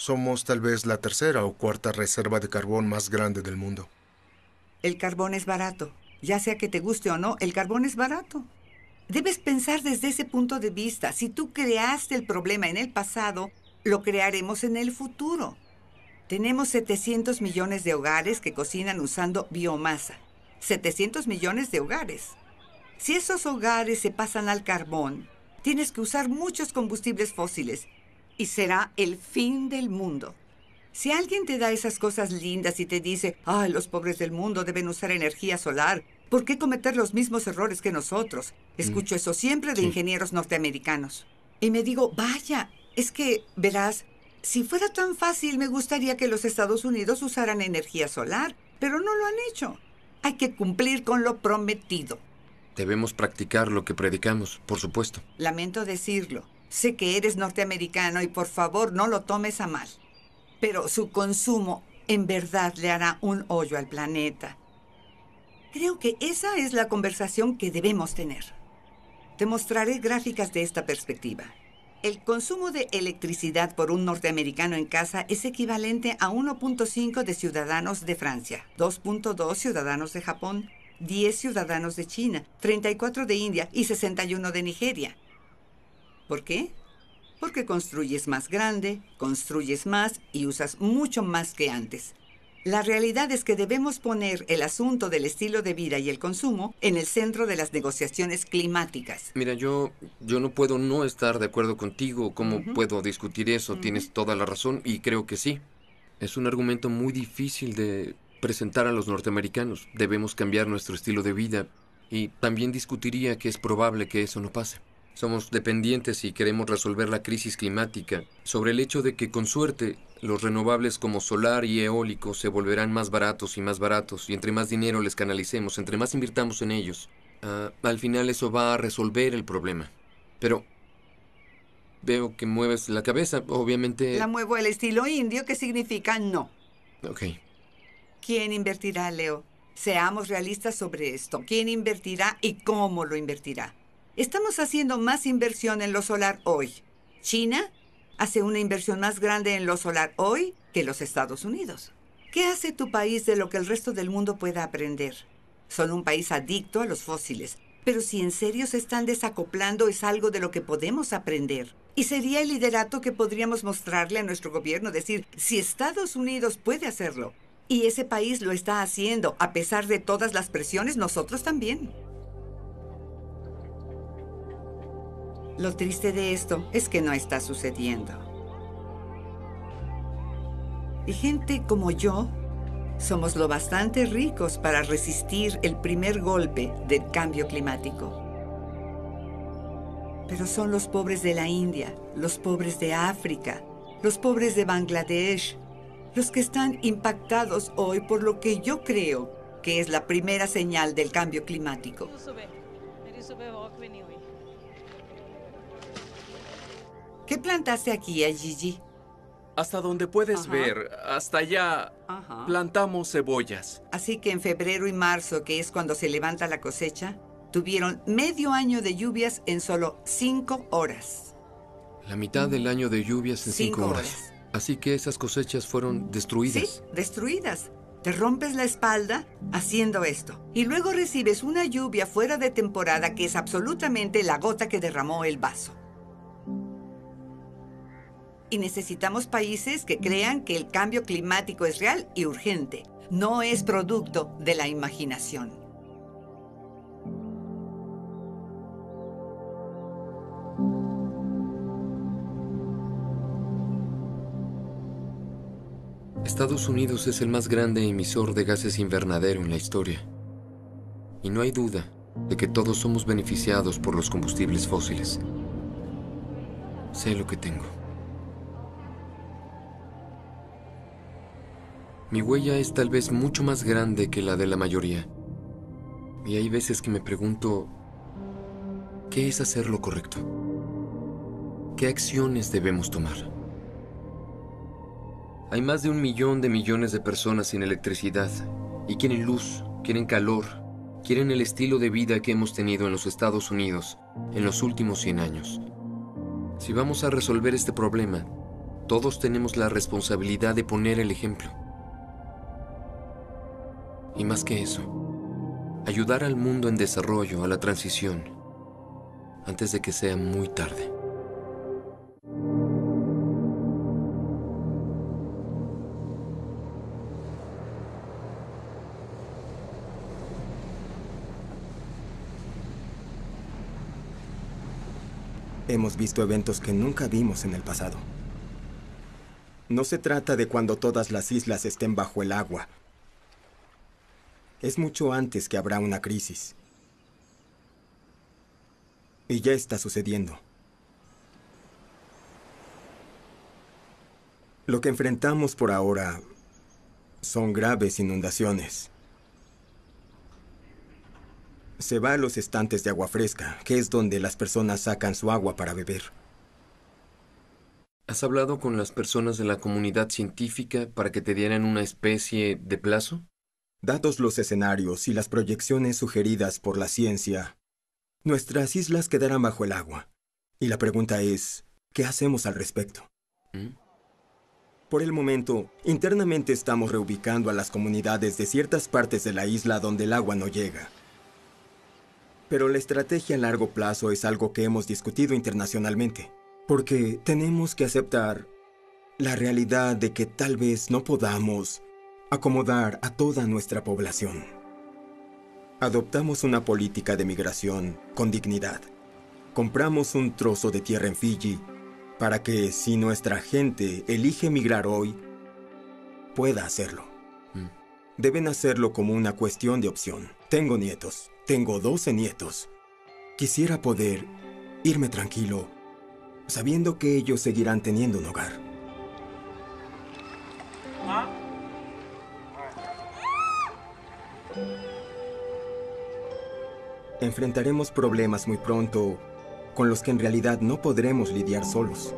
Somos tal vez la tercera o cuarta reserva de carbón más grande del mundo. El carbón es barato. Ya sea que te guste o no, el carbón es barato. Debes pensar desde ese punto de vista. Si tú creaste el problema en el pasado, lo crearemos en el futuro. Tenemos 700 millones de hogares que cocinan usando biomasa. 700 millones de hogares. Si esos hogares se pasan al carbón, tienes que usar muchos combustibles fósiles y será el fin del mundo. Si alguien te da esas cosas lindas y te dice, ¡ay, los pobres del mundo deben usar energía solar! ¿Por qué cometer los mismos errores que nosotros? Escucho eso siempre de ingenieros norteamericanos. Y me digo, vaya, es que, verás, si fuera tan fácil, me gustaría que los Estados Unidos usaran energía solar, pero no lo han hecho. Hay que cumplir con lo prometido. Debemos practicar lo que predicamos, por supuesto. Lamento decirlo. Sé que eres norteamericano y por favor no lo tomes a mal. Pero su consumo en verdad le hará un hoyo al planeta. Creo que esa es la conversación que debemos tener. Te mostraré gráficas de esta perspectiva. El consumo de electricidad por un norteamericano en casa es equivalente a 1.5 de ciudadanos de Francia, 2.2 ciudadanos de Japón, 10 ciudadanos de China, 34 de India y 61 de Nigeria. ¿Por qué? Porque construyes más grande, construyes más y usas mucho más que antes. La realidad es que debemos poner el asunto del estilo de vida y el consumo en el centro de las negociaciones climáticas. Mira, yo no puedo no estar de acuerdo contigo. ¿Cómo puedo discutir eso? Tienes toda la razón y creo que sí. Es un argumento muy difícil de presentar a los norteamericanos. Debemos cambiar nuestro estilo de vida y también discutiría que es probable que eso no pase. Somos dependientes y queremos resolver la crisis climática sobre el hecho de que, con suerte, los renovables como solar y eólico se volverán más baratos y entre más dinero les canalicemos, entre más invirtamos en ellos, al final eso va a resolver el problema. Pero veo que mueves la cabeza, obviamente... La muevo al estilo indio, que significa no. Ok. ¿Quién invertirá, Leo? Seamos realistas sobre esto. ¿Quién invertirá y cómo lo invertirá? Estamos haciendo más inversión en lo solar hoy. China hace una inversión más grande en lo solar hoy que los Estados Unidos. ¿Qué hace tu país de lo que el resto del mundo pueda aprender? Son un país adicto a los fósiles, pero si en serio se están desacoplando es algo de lo que podemos aprender. Y sería el liderato que podríamos mostrarle a nuestro gobierno, decir, si Estados Unidos puede hacerlo, y ese país lo está haciendo, a pesar de todas las presiones, nosotros también. Lo triste de esto es que no está sucediendo. Y gente como yo somos lo bastante ricos para resistir el primer golpe del cambio climático. Pero son los pobres de la India, los pobres de África, los pobres de Bangladesh, los que están impactados hoy por lo que yo creo que es la primera señal del cambio climático. ¿Qué plantaste aquí, Gigi? Hasta donde puedes ver, hasta allá plantamos cebollas. Así que en febrero y marzo, que es cuando se levanta la cosecha, tuvieron medio año de lluvias en solo 5 horas. La mitad del año de lluvias en 5 horas. Así que esas cosechas fueron destruidas. Sí, destruidas. Te rompes la espalda haciendo esto. Y luego recibes una lluvia fuera de temporada que es absolutamente la gota que derramó el vaso. Y necesitamos países que crean que el cambio climático es real y urgente. No es producto de la imaginación. Estados Unidos es el más grande emisor de gases invernadero en la historia. Y no hay duda de que todos somos beneficiados por los combustibles fósiles. Sé lo que tengo. Mi huella es tal vez mucho más grande que la de la mayoría. Y hay veces que me pregunto, ¿qué es hacer lo correcto? ¿Qué acciones debemos tomar? Hay más de 1 millón de millones de personas sin electricidad y quieren luz, quieren calor, quieren el estilo de vida que hemos tenido en los Estados Unidos en los últimos 100 años. Si vamos a resolver este problema, Todos tenemos la responsabilidad de poner el ejemplo. Y más que eso, ayudar al mundo en desarrollo, a la transición, antes de que sea muy tarde. Hemos visto eventos que nunca vimos en el pasado. No se trata de cuando todas las islas estén bajo el agua. Es mucho antes que habrá una crisis. Y ya está sucediendo. Lo que enfrentamos por ahora son graves inundaciones. Se va a los estantes de agua fresca, que es donde las personas sacan su agua para beber. ¿Has hablado con las personas de la comunidad científica para que te dieran una especie de plazo? Dados los escenarios y las proyecciones sugeridas por la ciencia, nuestras islas quedarán bajo el agua. Y la pregunta es, ¿qué hacemos al respecto? Por el momento, internamente estamos reubicando a las comunidades de ciertas partes de la isla donde el agua no llega. Pero la estrategia a largo plazo es algo que hemos discutido internacionalmente, porque tenemos que aceptar la realidad de que tal vez no podamos acomodar a toda nuestra población. Adoptamos una política de migración con dignidad. Compramos un trozo de tierra en Fiji para que, si nuestra gente elige migrar hoy, pueda hacerlo. Deben hacerlo como una cuestión de opción. Tengo nietos. Tengo 12 nietos. Quisiera poder irme tranquilo, sabiendo que ellos seguirán teniendo un hogar. Enfrentaremos problemas muy pronto con los que en realidad no podremos lidiar solos.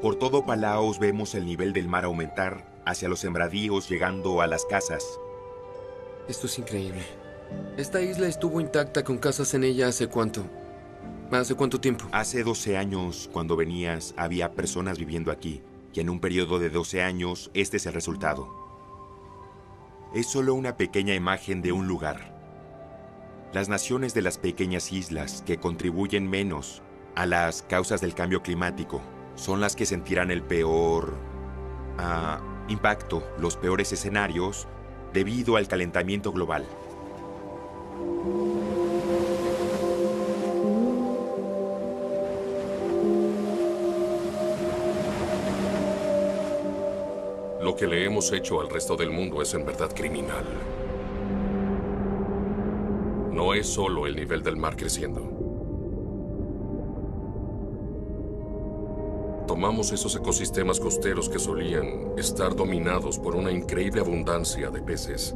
Por todo Palaos vemos el nivel del mar aumentar hacia los sembradíos, llegando a las casas. Esto es increíble. Esta isla estuvo intacta con casas en ella ¿hace cuánto? ¿Hace cuánto tiempo? Hace 12 años, cuando venías, había personas viviendo aquí. Y en un periodo de 12 años, este es el resultado. Es solo una pequeña imagen de un lugar. Las naciones de las pequeñas islas que contribuyen menos a las causas del cambio climático son las que sentirán el peor impacto, los peores escenarios, debido al calentamiento global. Lo que le hemos hecho al resto del mundo es en verdad criminal. No es solo el nivel del mar creciendo. Tomamos esos ecosistemas costeros que solían estar dominados por una increíble abundancia de peces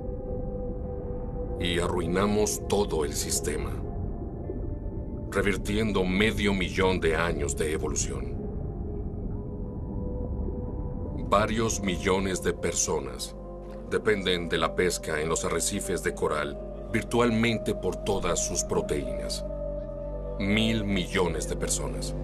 y arruinamos todo el sistema, revirtiendo 500,000 de años de evolución. Varios millones de personas dependen de la pesca en los arrecifes de coral virtualmente por todas sus proteínas. 1.000 millones de personas.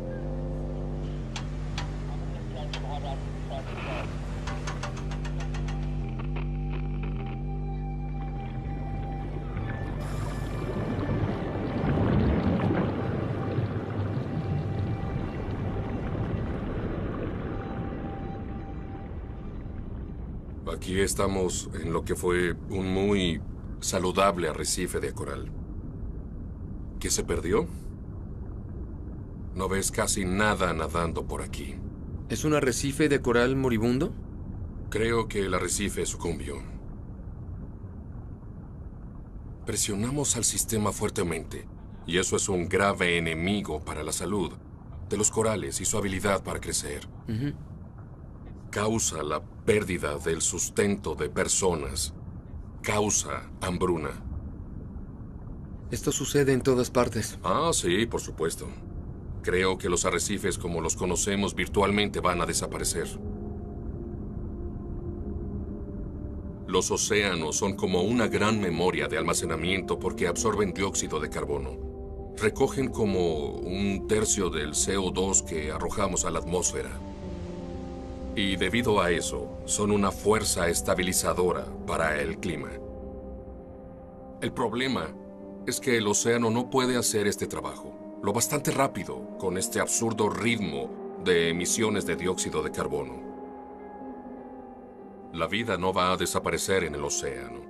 Aquí estamos en lo que fue un muy saludable arrecife de coral. ¿Qué se perdió? No ves casi nada nadando por aquí. ¿Es un arrecife de coral moribundo? Creo que el arrecife sucumbió. Presionamos al sistema fuertemente, y eso es un grave enemigo para la salud de los corales y su habilidad para crecer. Causa la pérdida del sustento de personas. Causa hambruna. Esto sucede en todas partes. Ah, sí, por supuesto. Creo que los arrecifes como los conocemos virtualmente van a desaparecer. Los océanos son como una gran memoria de almacenamiento porque absorben dióxido de carbono. recogen como 1/3 del CO2 que arrojamos a la atmósfera. Y debido a eso, son una fuerza estabilizadora para el clima. El problema es que el océano no puede hacer este trabajo lo bastante rápido con este absurdo ritmo de emisiones de dióxido de carbono. La vida no va a desaparecer en el océano.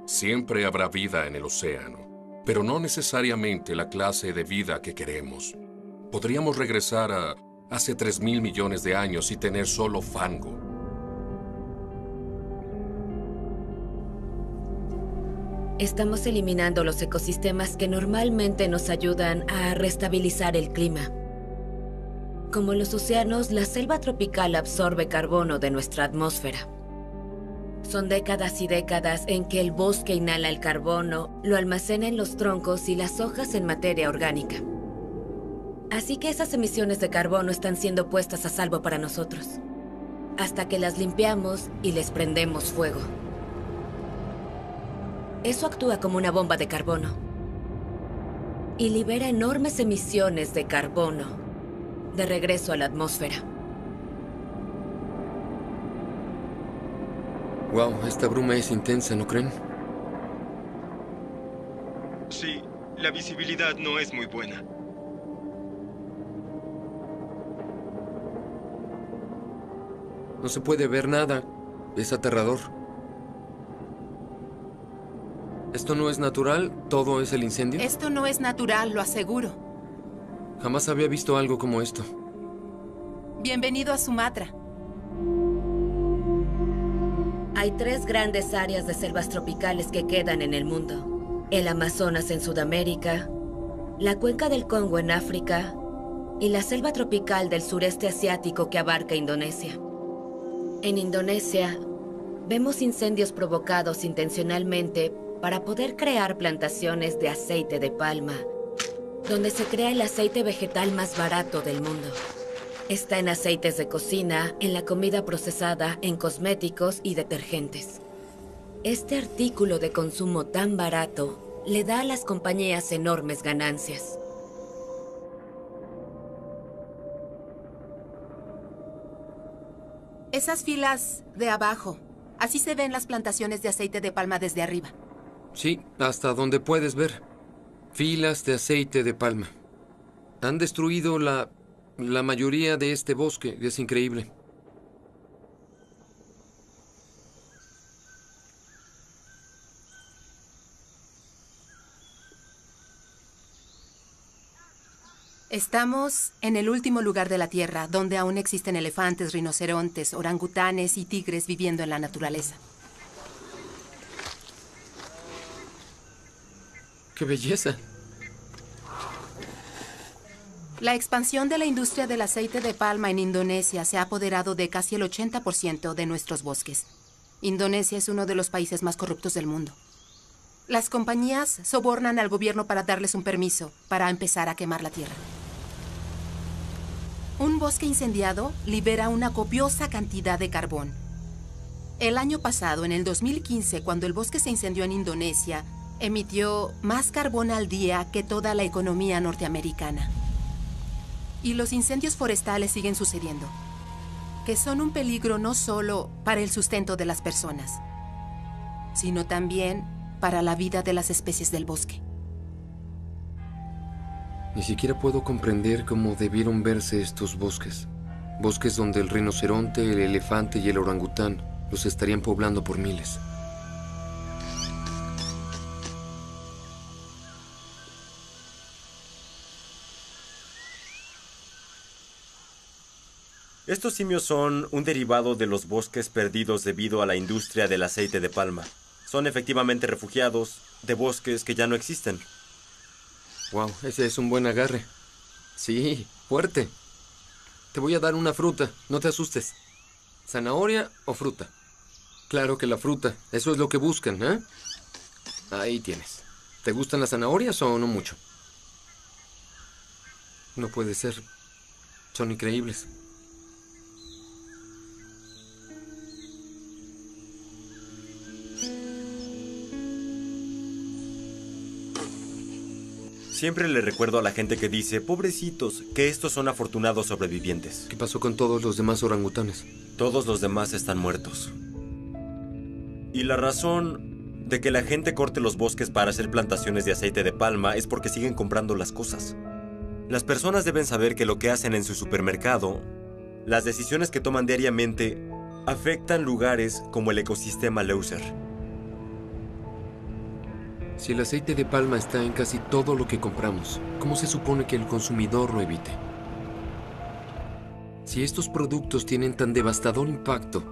Siempre habrá vida en el océano, pero no necesariamente la clase de vida que queremos. Podríamos regresar a hace 3.000 millones de años y tener solo fango. Estamos eliminando los ecosistemas que normalmente nos ayudan a restabilizar el clima. Como los océanos, la selva tropical absorbe carbono de nuestra atmósfera. Son décadas y décadas en que el bosque inhala el carbono, lo almacena en los troncos y las hojas en materia orgánica. Así que esas emisiones de carbono están siendo puestas a salvo para nosotros, hasta que las limpiamos y les prendemos fuego. Eso actúa como una bomba de carbono y libera enormes emisiones de carbono de regreso a la atmósfera. Wow, esta bruma es intensa, ¿no creen? Sí, la visibilidad no es muy buena. No se puede ver nada. Es aterrador. ¿Esto no es natural? ¿Todo es el incendio? Esto no es natural, lo aseguro. Jamás había visto algo como esto. Bienvenido a Sumatra. Hay 3 grandes áreas de selvas tropicales que quedan en el mundo. El Amazonas en Sudamérica, la cuenca del Congo en África y la selva tropical del sureste asiático que abarca Indonesia. En Indonesia, vemos incendios provocados intencionalmente para poder crear plantaciones de aceite de palma, donde se crea el aceite vegetal más barato del mundo. Está en aceites de cocina, en la comida procesada, en cosméticos y detergentes. Este artículo de consumo tan barato le da a las compañías enormes ganancias. Esas filas de abajo, así se ven las plantaciones de aceite de palma desde arriba. Sí, hasta donde puedes ver. Filas de aceite de palma. Han destruido la mayoría de este bosque. Es increíble. Estamos en el último lugar de la Tierra, donde aún existen elefantes, rinocerontes, orangutanes y tigres viviendo en la naturaleza. ¡Qué belleza! La expansión de la industria del aceite de palma en Indonesia se ha apoderado de casi el 80% de nuestros bosques. Indonesia es uno de los países más corruptos del mundo. Las compañías sobornan al gobierno para darles un permiso para empezar a quemar la tierra. Un bosque incendiado libera una copiosa cantidad de carbón. El año pasado, en el 2015, cuando el bosque se incendió en Indonesia, emitió más carbón al día que toda la economía norteamericana. Y los incendios forestales siguen sucediendo, que son un peligro no solo para el sustento de las personas, sino también para la vida de las especies del bosque. Ni siquiera puedo comprender cómo debieron verse estos bosques. Bosques donde el rinoceronte, el elefante y el orangután los estarían poblando por miles. Estos simios son un derivado de los bosques perdidos debido a la industria del aceite de palma. Son efectivamente refugiados de bosques que ya no existen. Wow, ese es un buen agarre. Sí, fuerte. Te voy a dar una fruta, no te asustes. ¿Zanahoria o fruta? Claro que la fruta, eso es lo que buscan, ¿eh? Ahí tienes. ¿Te gustan las zanahorias o no mucho? No puede ser. Son increíbles. Siempre le recuerdo a la gente que dice, pobrecitos, que estos son afortunados sobrevivientes. ¿Qué pasó con todos los demás orangutanes? Todos los demás están muertos. Y la razón de que la gente corte los bosques para hacer plantaciones de aceite de palma es porque siguen comprando las cosas. Las personas deben saber que lo que hacen en su supermercado, las decisiones que toman diariamente, afectan lugares como el ecosistema Leuser. Si el aceite de palma está en casi todo lo que compramos, ¿cómo se supone que el consumidor lo evite? Si estos productos tienen tan devastador impacto,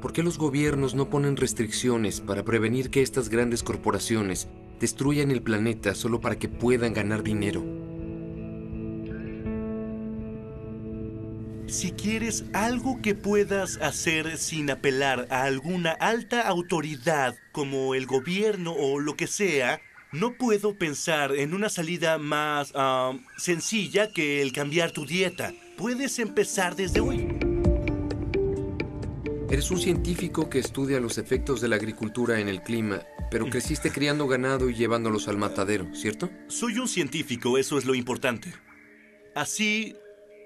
¿por qué los gobiernos no ponen restricciones para prevenir que estas grandes corporaciones destruyan el planeta solo para que puedan ganar dinero? Si quieres algo que puedas hacer sin apelar a alguna alta autoridad como el gobierno o lo que sea, no puedo pensar en una salida más sencilla que el cambiar tu dieta. Puedes empezar desde hoy. Eres un científico que estudia los efectos de la agricultura en el clima, pero creciste criando ganado y llevándolos al matadero, ¿cierto? Soy un científico, eso es lo importante. Así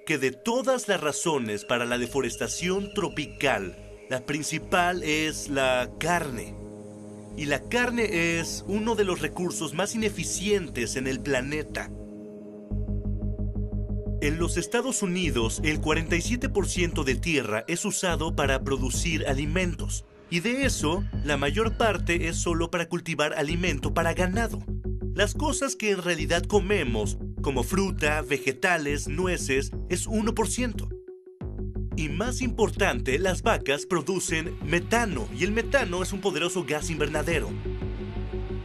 que de todas las razones para la deforestación tropical, la principal es la carne. Y la carne es uno de los recursos más ineficientes en el planeta. En los Estados Unidos, el 47% de tierra es usado para producir alimentos. Y de eso, la mayor parte es solo para cultivar alimento para ganado. Las cosas que en realidad comemos, como fruta, vegetales, nueces, es 1%. Y más importante, las vacas producen metano, y el metano es un poderoso gas invernadero.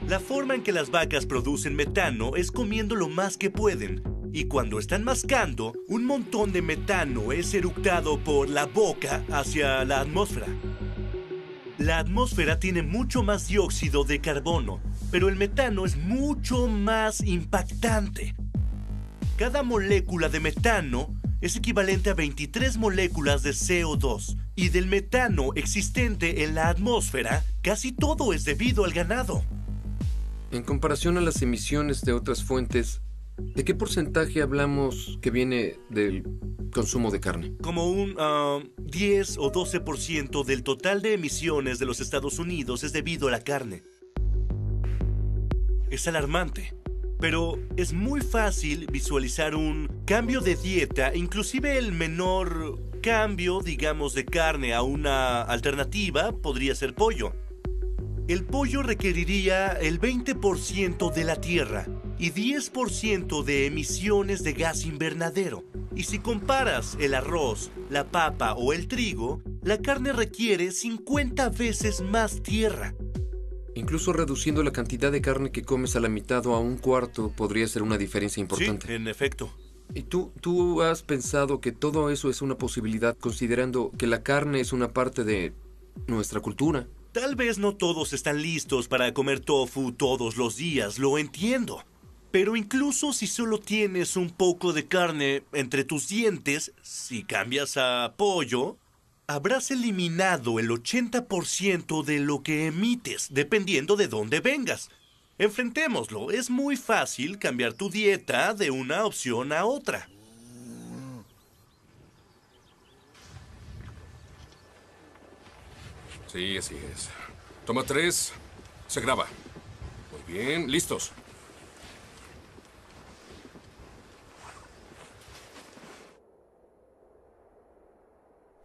La forma en que las vacas producen metano es comiendo lo más que pueden, y cuando están mascando, un montón de metano es eructado por la boca hacia la atmósfera. La atmósfera tiene mucho más dióxido de carbono, pero el metano es mucho más impactante. Cada molécula de metano es equivalente a 23 moléculas de CO2, y del metano existente en la atmósfera, casi todo es debido al ganado. En comparación a las emisiones de otras fuentes, ¿de qué porcentaje hablamos que viene del consumo de carne? Como un 10 o 12% del total de emisiones de los Estados Unidos es debido a la carne. Es alarmante, pero es muy fácil visualizar un cambio de dieta, inclusive el menor cambio, digamos, de carne a una alternativa podría ser pollo. El pollo requeriría el 20% de la tierra y 10% de emisiones de gas invernadero. Y si comparas el arroz, la papa o el trigo, la carne requiere 50 veces más tierra. Incluso reduciendo la cantidad de carne que comes a la mitad o a un cuarto podría ser una diferencia importante. Sí, en efecto. ¿Y tú has pensado que todo eso es una posibilidad considerando que la carne es una parte de nuestra cultura? Tal vez no todos están listos para comer tofu todos los días, lo entiendo. Pero incluso si solo tienes un poco de carne entre tus dientes, si cambias a pollo, habrás eliminado el 80% de lo que emites, dependiendo de dónde vengas. Enfrentémoslo, es muy fácil cambiar tu dieta de una opción a otra. Sí, así es. Toma 3. Se graba. Muy bien, listos.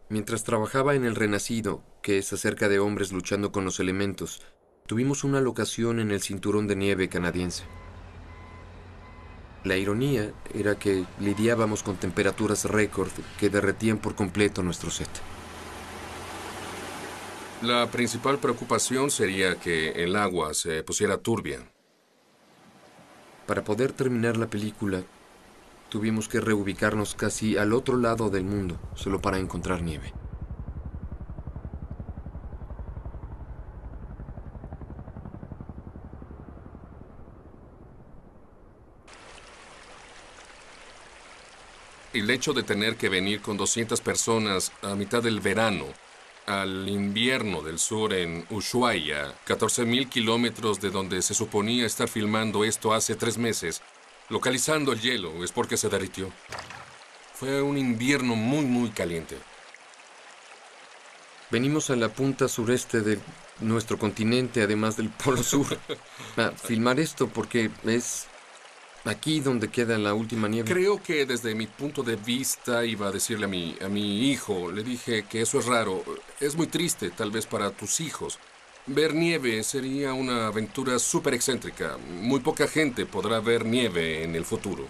Mientras trabajaba en El Renacido, que es acerca de hombres luchando con los elementos, tuvimos una locación en el cinturón de nieve canadiense. La ironía era que lidiábamos con temperaturas récord que derretían por completo nuestro set. La principal preocupación sería que el agua se pusiera turbia. Para poder terminar la película, tuvimos que reubicarnos casi al otro lado del mundo, solo para encontrar nieve. El hecho de tener que venir con 200 personas a mitad del verano al invierno del sur en Ushuaia, 14.000 kilómetros de donde se suponía estar filmando esto hace 3 meses, localizando el hielo, es porque se derritió. Fue un invierno muy caliente. Venimos a la punta sureste de nuestro continente, además del Polo Sur, a filmar esto porque es aquí donde queda la última nieve. Creo que desde mi punto de vista iba a decirle a mi hijo, le dije que eso es raro, es muy triste tal vez para tus hijos. Ver nieve sería una aventura súper excéntrica. Muy poca gente podrá ver nieve en el futuro.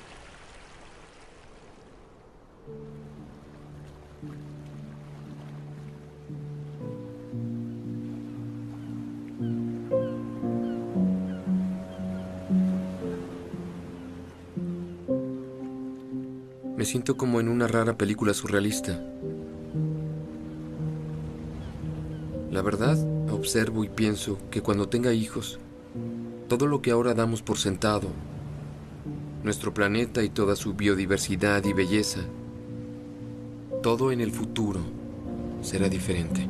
Me siento como en una rara película surrealista. La verdad, observo y pienso que cuando tenga hijos, todo lo que ahora damos por sentado, nuestro planeta y toda su biodiversidad y belleza, todo en el futuro será diferente.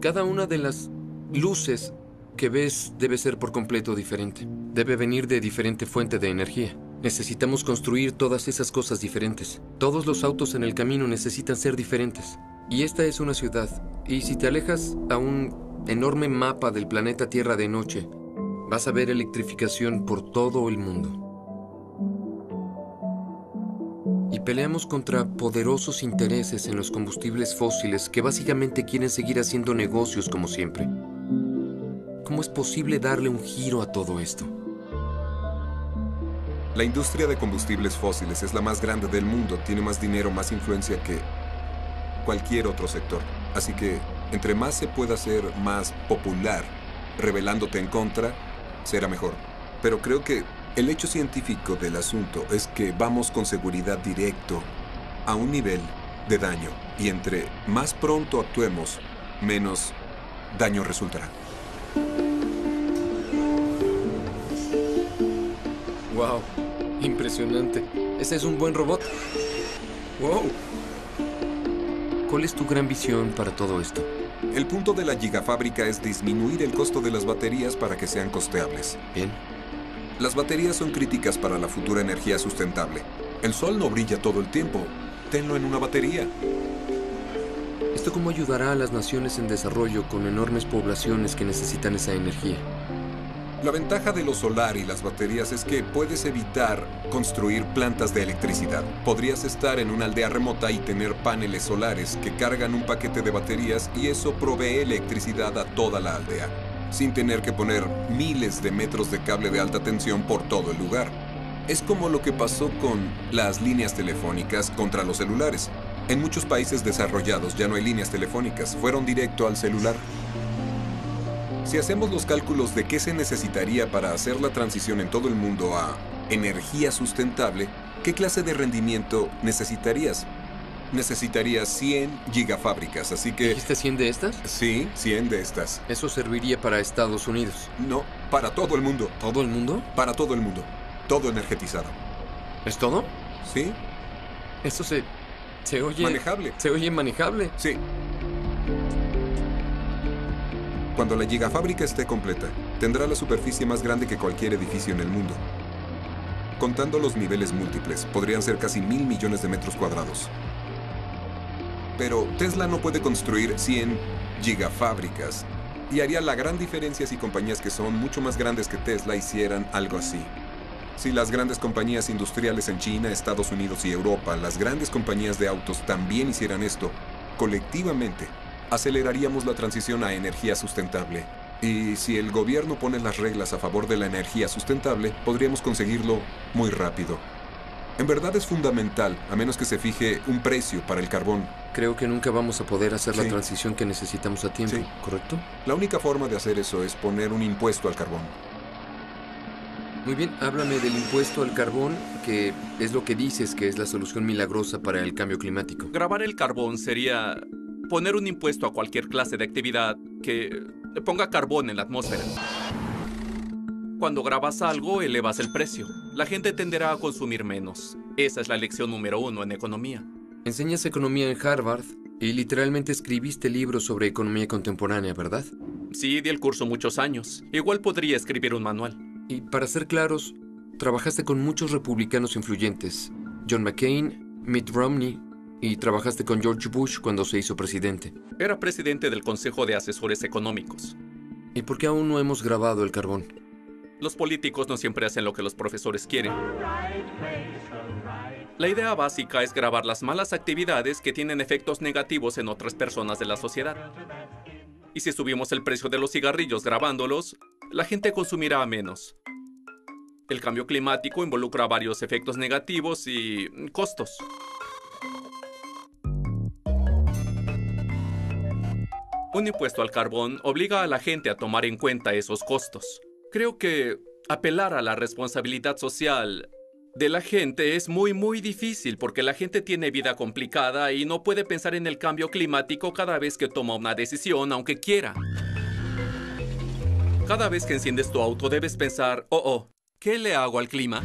Cada una de las luces que ves debe ser por completo diferente. Debe venir de diferente fuente de energía. Necesitamos construir todas esas cosas diferentes. Todos los autos en el camino necesitan ser diferentes. Y esta es una ciudad. Y si te alejas a un enorme mapa del planeta Tierra de noche, vas a ver electrificación por todo el mundo. Y peleamos contra poderosos intereses en los combustibles fósiles que básicamente quieren seguir haciendo negocios como siempre. ¿Cómo es posible darle un giro a todo esto? La industria de combustibles fósiles es la más grande del mundo, tiene más dinero, más influencia que cualquier otro sector. Así que, entre más se pueda hacer más popular, rebelándote en contra, será mejor. Pero creo que el hecho científico del asunto es que vamos con seguridad directo a un nivel de daño. Y entre más pronto actuemos, menos daño resultará. ¡Wow! Impresionante. Ese es un buen robot. ¡Wow! ¿Cuál es tu gran visión para todo esto? El punto de la gigafábrica es disminuir el costo de las baterías para que sean costeables. Bien. Las baterías son críticas para la futura energía sustentable. El sol no brilla todo el tiempo. Tenlo en una batería. ¿Esto cómo ayudará a las naciones en desarrollo con enormes poblaciones que necesitan esa energía? La ventaja de lo solar y las baterías es que puedes evitar construir plantas de electricidad. Podrías estar en una aldea remota y tener paneles solares que cargan un paquete de baterías y eso provee electricidad a toda la aldea, sin tener que poner miles de metros de cable de alta tensión por todo el lugar. Es como lo que pasó con las líneas telefónicas contra los celulares. En muchos países desarrollados ya no hay líneas telefónicas, fueron directo al celular. Si hacemos los cálculos de qué se necesitaría para hacer la transición en todo el mundo a energía sustentable, ¿qué clase de rendimiento necesitarías? Necesitarías 100 gigafábricas, así que... ¿Dijiste 100 de estas? Sí, 100 de estas. ¿Eso serviría para Estados Unidos? No, para todo el mundo. ¿Todo el mundo? Para todo el mundo. Todo energetizado. ¿Es todo? Sí. Eso se oye... manejable. Se oye manejable. Sí. Cuando la gigafábrica esté completa, tendrá la superficie más grande que cualquier edificio en el mundo. Contando los niveles múltiples, podrían ser casi 1.000 millones de metros cuadrados. Pero Tesla no puede construir 100 gigafábricas. Y haría la gran diferencia si compañías que son mucho más grandes que Tesla hicieran algo así. Si las grandes compañías industriales en China, Estados Unidos y Europa, las grandes compañías de autos también hicieran esto, colectivamente, aceleraríamos la transición a energía sustentable. Y si el gobierno pone las reglas a favor de la energía sustentable, podríamos conseguirlo muy rápido. En verdad es fundamental, a menos que se fije un precio para el carbón. Creo que nunca vamos a poder hacer la transición que necesitamos a tiempo, ¿correcto? La única forma de hacer eso es poner un impuesto al carbón. Muy bien, háblame del impuesto al carbón, que es lo que dices que es la solución milagrosa para el cambio climático. Grabar el carbón sería poner un impuesto a cualquier clase de actividad que ponga carbón en la atmósfera. Cuando grabas algo, elevas el precio. La gente tenderá a consumir menos. Esa es la lección número 1 en economía. Enseñas economía en Harvard y literalmente escribiste libros sobre economía contemporánea, ¿verdad? Sí, di el curso muchos años. Igual podría escribir un manual. Y para ser claros, trabajaste con muchos republicanos influyentes. John McCain, Mitt Romney, y trabajaste con George Bush cuando se hizo presidente. Era presidente del Consejo de Asesores Económicos. ¿Y por qué aún no hemos grabado el carbón? Los políticos no siempre hacen lo que los profesores quieren. La idea básica es grabar las malas actividades que tienen efectos negativos en otras personas de la sociedad. Y si subimos el precio de los cigarrillos grabándolos, la gente consumirá menos. El cambio climático involucra varios efectos negativos y costos. Un impuesto al carbón obliga a la gente a tomar en cuenta esos costos. Creo que apelar a la responsabilidad social de la gente es muy difícil porque la gente tiene vida complicada y no puede pensar en el cambio climático cada vez que toma una decisión, aunque quiera. Cada vez que enciendes tu auto debes pensar, ¿qué le hago al clima?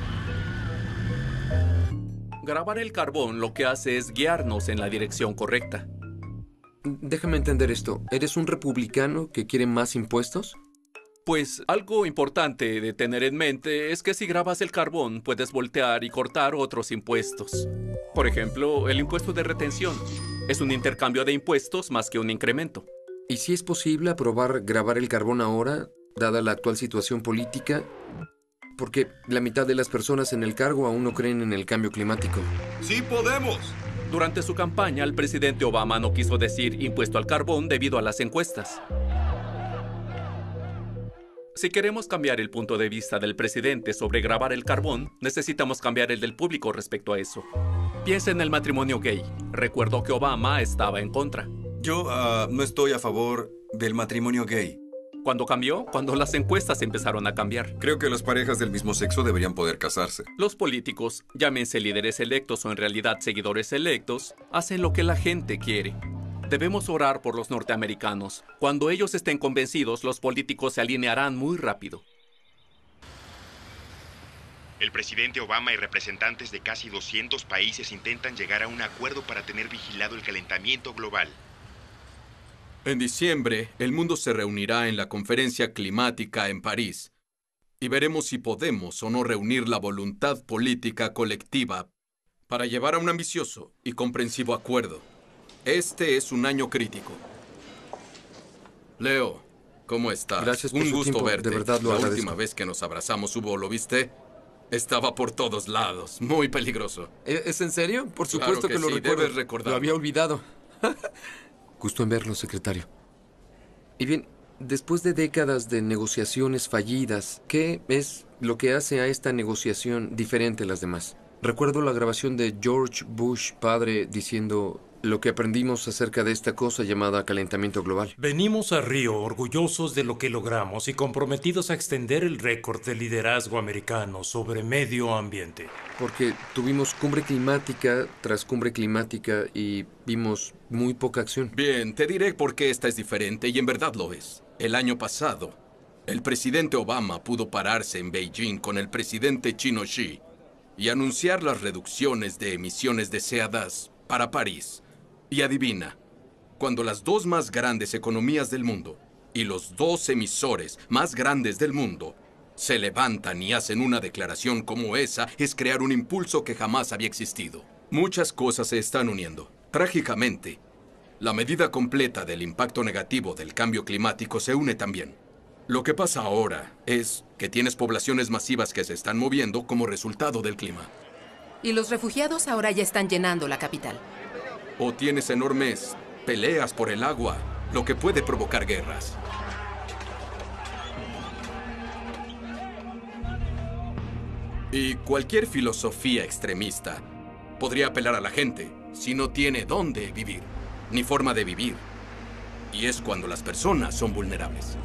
Grabar el carbón lo que hace es guiarnos en la dirección correcta. Déjame entender esto. ¿Eres un republicano que quiere más impuestos? Pues algo importante de tener en mente es que si grabas el carbón puedes voltear y cortar otros impuestos. Por ejemplo, el impuesto de retención. Es un intercambio de impuestos más que un incremento. ¿Y si es posible aprobar grabar el carbón ahora, dada la actual situación política? Porque la mitad de las personas en el cargo aún no creen en el cambio climático. ¡Sí podemos! Durante su campaña, el presidente Obama no quiso decir impuesto al carbón debido a las encuestas. Si queremos cambiar el punto de vista del presidente sobre grabar el carbón, necesitamos cambiar el del público respecto a eso. Piensa en el matrimonio gay. Recuerdo que Obama estaba en contra. Yo no estoy a favor del matrimonio gay. ¿Cuándo cambió? Cuando las encuestas empezaron a cambiar. Creo que las parejas del mismo sexo deberían poder casarse. Los políticos, llámense líderes electos o en realidad seguidores electos, hacen lo que la gente quiere. Debemos orar por los norteamericanos. Cuando ellos estén convencidos, los políticos se alinearán muy rápido. El presidente Obama y representantes de casi 200 países intentan llegar a un acuerdo para tener vigilado el calentamiento global. En diciembre, el mundo se reunirá en la conferencia climática en París y veremos si podemos o no reunir la voluntad política colectiva para llevar a un ambicioso y comprensivo acuerdo. Este es un año crítico. Leo, ¿cómo estás? Gracias por un su gusto tiempo. verte. De verdad lo agradezco. La última vez que nos abrazamos hubo, ¿lo viste? Estaba por todos lados. Muy peligroso. ¿Es en serio? Por supuesto claro que lo sí, recuerdo. debes recordarlo. Lo había olvidado. Gusto en verlo, secretario. Y bien, después de décadas de negociaciones fallidas, ¿qué es lo que hace a esta negociación diferente a las demás? Recuerdo la grabación de George Bush padre diciendo lo que aprendimos acerca de esta cosa llamada calentamiento global. Venimos a Río orgullosos de lo que logramos y comprometidos a extender el récord de liderazgo americano sobre medio ambiente. Porque tuvimos cumbre climática tras cumbre climática y vimos muy poca acción. Bien, te diré por qué esta es diferente y en verdad lo es. El año pasado, el presidente Obama pudo pararse en Beijing con el presidente chino Xi y anunciar las reducciones de emisiones deseadas para París. Y adivina, cuando las dos más grandes economías del mundo y los dos emisores más grandes del mundo se levantan y hacen una declaración como esa, es crear un impulso que jamás había existido. Muchas cosas se están uniendo. Trágicamente, la medida completa del impacto negativo del cambio climático se une también. Lo que pasa ahora es que tienes poblaciones masivas que se están moviendo como resultado del clima. Y los refugiados ahora ya están llenando la capital. O tienes enormes peleas por el agua, lo que puede provocar guerras. Y cualquier filosofía extremista podría apelar a la gente si no tiene dónde vivir, ni forma de vivir. Y es cuando las personas son vulnerables.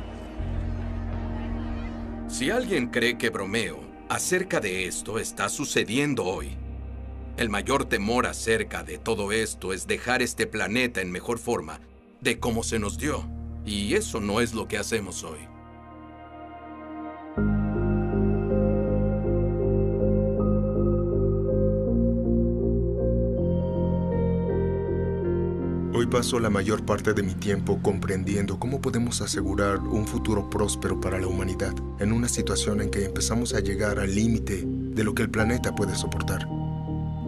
Si alguien cree que bromeo acerca de esto está sucediendo hoy, el mayor temor acerca de todo esto es dejar este planeta en mejor forma de como se nos dio. Y eso no es lo que hacemos hoy. paso la mayor parte de mi tiempo comprendiendo cómo podemos asegurar un futuro próspero para la humanidad en una situación en que empezamos a llegar al límite de lo que el planeta puede soportar.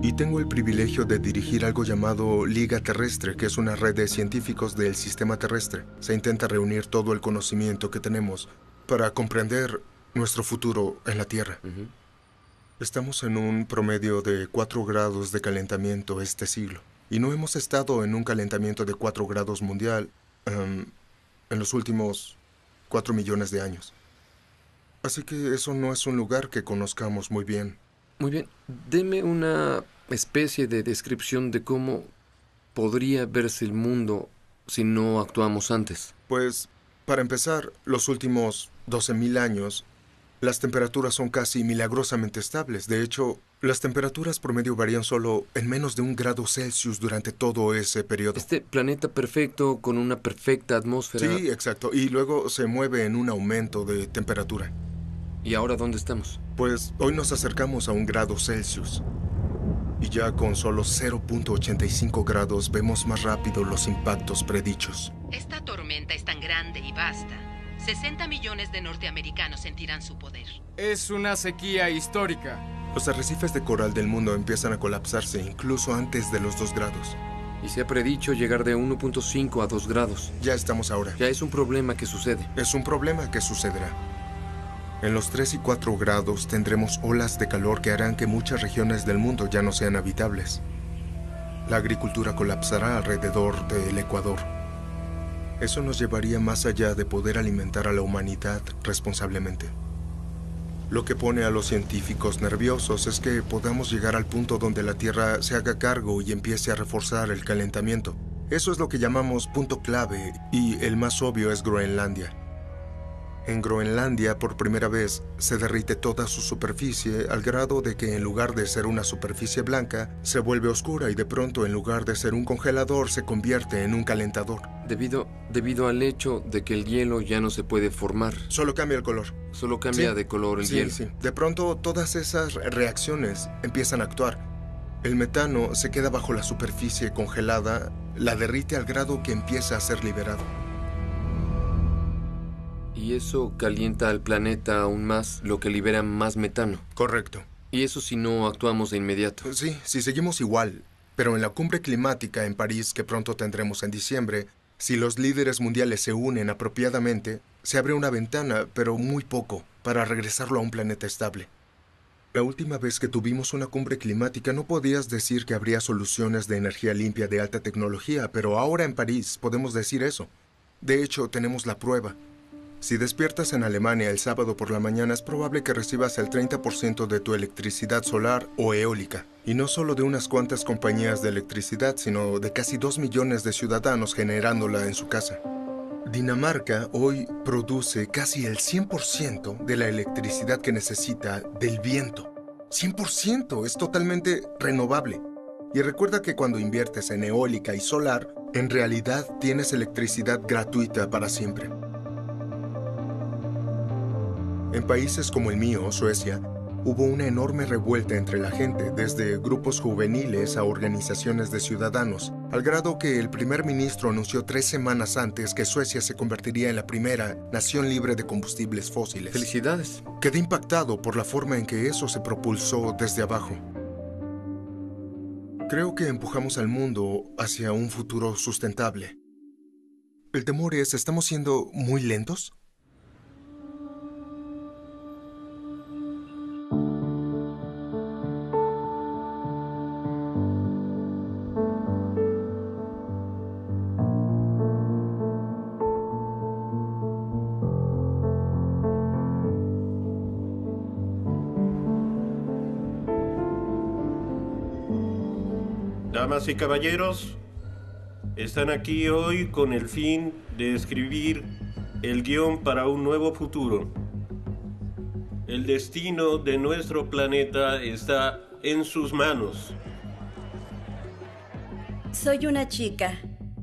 Y tengo el privilegio de dirigir algo llamado Liga Terrestre, que es una red de científicos del sistema terrestre. Se intenta reunir todo el conocimiento que tenemos para comprender nuestro futuro en la Tierra. Estamos en un promedio de 4 grados de calentamiento este siglo. Y no hemos estado en un calentamiento de 4 grados mundial en los últimos 4 millones de años. Así que eso no es un lugar que conozcamos muy bien. Muy bien. Deme una especie de descripción de cómo podría verse el mundo si no actuamos antes. Pues, para empezar, los últimos 12.000 años, las temperaturas son casi milagrosamente estables. De hecho, las temperaturas promedio varían solo en menos de 1 grado Celsius durante todo ese periodo. Este planeta perfecto, con una perfecta atmósfera. Sí, exacto. Y luego se mueve en un aumento de temperatura. ¿Y ahora dónde estamos? Pues hoy nos acercamos a 1 grado Celsius. Y ya con solo 0.85 grados vemos más rápido los impactos predichos. Esta tormenta es tan grande y vasta. 60 millones de norteamericanos sentirán su poder. Es una sequía histórica. Los arrecifes de coral del mundo empiezan a colapsarse incluso antes de los 2 grados. Y se ha predicho llegar de 1.5 a 2 grados. Ya estamos ahora. Ya es un problema que sucede. Es un problema que sucederá. En los 3 y 4 grados tendremos olas de calor que harán que muchas regiones del mundo ya no sean habitables. La agricultura colapsará alrededor del Ecuador. Eso nos llevaría más allá de poder alimentar a la humanidad responsablemente. Lo que pone a los científicos nerviosos es que podamos llegar al punto donde la Tierra se haga cargo y empiece a reforzar el calentamiento. Eso es lo que llamamos punto clave, y el más obvio es Groenlandia. En Groenlandia, por primera vez, se derrite toda su superficie al grado de que en lugar de ser una superficie blanca, se vuelve oscura y de pronto, en lugar de ser un congelador, se convierte en un calentador. Debido al hecho de que el hielo ya no se puede formar. Solo cambia el color. Solo cambia de color el hielo. Sí. De pronto, todas esas reacciones empiezan a actuar. El metano se queda bajo la superficie congelada, la derrite al grado que empieza a ser liberado. Y eso calienta al planeta aún más, lo que libera más metano. Correcto. Y eso si no actuamos de inmediato. Sí, si seguimos igual. Pero en la cumbre climática en París, que pronto tendremos en diciembre, si los líderes mundiales se unen apropiadamente, se abre una ventana, pero muy poco, para regresarlo a un planeta estable. La última vez que tuvimos una cumbre climática no podías decir que habría soluciones de energía limpia de alta tecnología, pero ahora en París podemos decir eso. De hecho, tenemos la prueba. Si despiertas en Alemania el sábado por la mañana, es probable que recibas el 30% de tu electricidad solar o eólica. Y no solo de unas cuantas compañías de electricidad, sino de casi 2 millones de ciudadanos generándola en su casa. Dinamarca hoy produce casi el 100% de la electricidad que necesita del viento. 100%, es totalmente renovable. Y recuerda que cuando inviertes en eólica y solar, en realidad tienes electricidad gratuita para siempre. En países como el mío, Suecia, hubo una enorme revuelta entre la gente, desde grupos juveniles a organizaciones de ciudadanos, al grado que el primer ministro anunció 3 semanas antes que Suecia se convertiría en la primera nación libre de combustibles fósiles. ¡Felicidades! Quedé impactado por la forma en que eso se propulsó desde abajo. Creo que empujamos al mundo hacia un futuro sustentable. El temor es, ¿estamos siendo muy lentos? Damas y caballeros, están aquí hoy con el fin de escribir el guión para un nuevo futuro. El destino de nuestro planeta está en sus manos. Soy una chica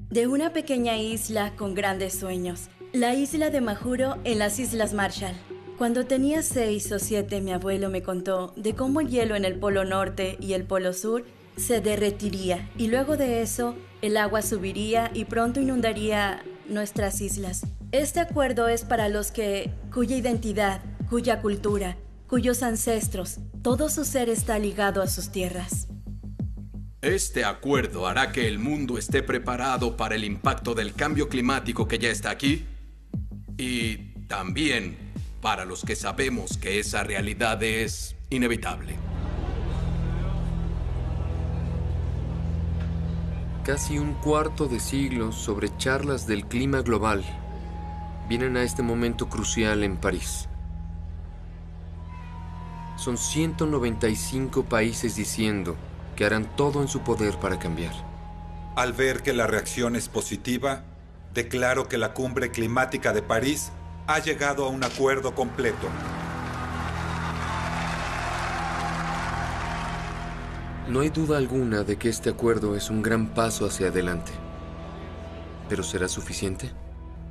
de una pequeña isla con grandes sueños, la isla de Majuro en las Islas Marshall. Cuando tenía 6 o 7, mi abuelo me contó de cómo el hielo en el Polo Norte y el Polo Sur se derretiría y luego de eso el agua subiría y pronto inundaría nuestras islas. Este acuerdo es para los cuya identidad, cuya cultura, cuyos ancestros, todo su ser está ligado a sus tierras. Este acuerdo hará que el mundo esté preparado para el impacto del cambio climático que ya está aquí y también para los que sabemos que esa realidad es inevitable. Casi un cuarto de siglo sobre charlas del clima global vienen a este momento crucial en París. Son 195 países diciendo que harán todo en su poder para cambiar. Al ver que la reacción es positiva, declaro que la Cumbre Climática de París ha llegado a un acuerdo completo. No hay duda alguna de que este acuerdo es un gran paso hacia adelante. ¿Pero será suficiente?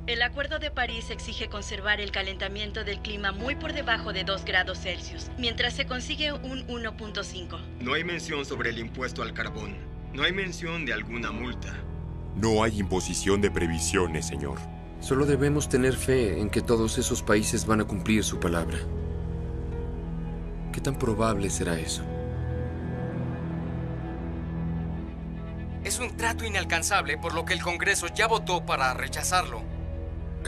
El Acuerdo de París exige conservar el calentamiento del clima muy por debajo de 2 grados Celsius, mientras se consigue un 1.5. No hay mención sobre el impuesto al carbón. No hay mención de alguna multa. No hay imposición de previsiones, señor. Solo debemos tener fe en que todos esos países van a cumplir su palabra. ¿Qué tan probable será eso? Es un trato inalcanzable, por lo que el Congreso ya votó para rechazarlo.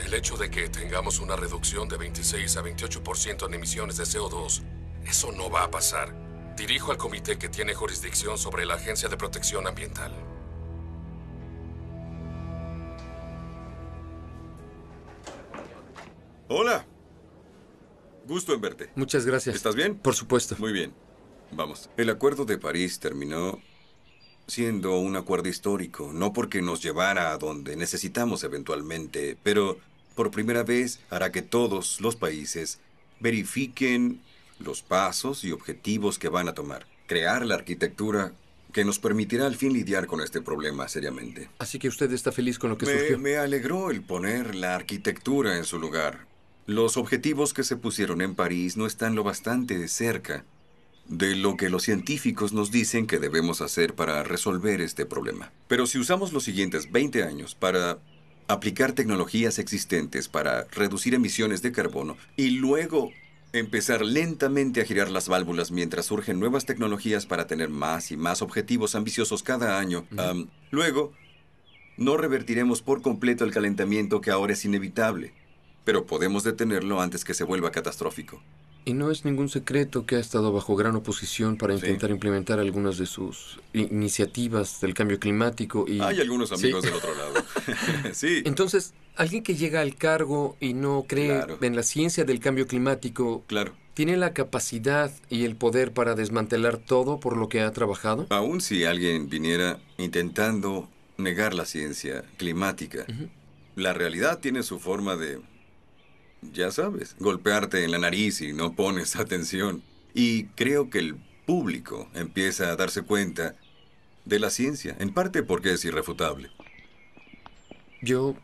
El hecho de que tengamos una reducción de 26 a 28% en emisiones de CO2, eso no va a pasar. Dirijo al comité que tiene jurisdicción sobre la Agencia de Protección Ambiental. Hola. Gusto en verte. Muchas gracias. ¿Estás bien? Por supuesto. Muy bien. Vamos. El Acuerdo de París terminó siendo un acuerdo histórico, no porque nos llevara a donde necesitamos eventualmente, pero por primera vez hará que todos los países verifiquen los pasos y objetivos que van a tomar. Crear la arquitectura que nos permitirá al fin lidiar con este problema seriamente. Así que usted está feliz con lo que surgió. Me alegró el poner la arquitectura en su lugar. Los objetivos que se pusieron en París no están lo bastante cerca de lo que los científicos nos dicen que debemos hacer para resolver este problema. Pero si usamos los siguientes 20 años para aplicar tecnologías existentes para reducir emisiones de carbono y luego empezar lentamente a girar las válvulas mientras surgen nuevas tecnologías para tener más y más objetivos ambiciosos cada año, luego no revertiremos por completo el calentamiento que ahora es inevitable, pero podemos detenerlo antes que se vuelva catastrófico. Y no es ningún secreto que ha estado bajo gran oposición para intentar implementar algunas de sus iniciativas del cambio climático y... Hay algunos amigos del otro lado. Sí. Entonces, alguien que llega al cargo y no cree en la ciencia del cambio climático... ¿Tiene la capacidad y el poder para desmantelar todo por lo que ha trabajado? Aún si alguien viniera intentando negar la ciencia climática, la realidad tiene su forma de... Ya sabes, golpearte en la nariz y no pones atención. Y creo que el público empieza a darse cuenta de la ciencia, en parte porque es irrefutable. Yo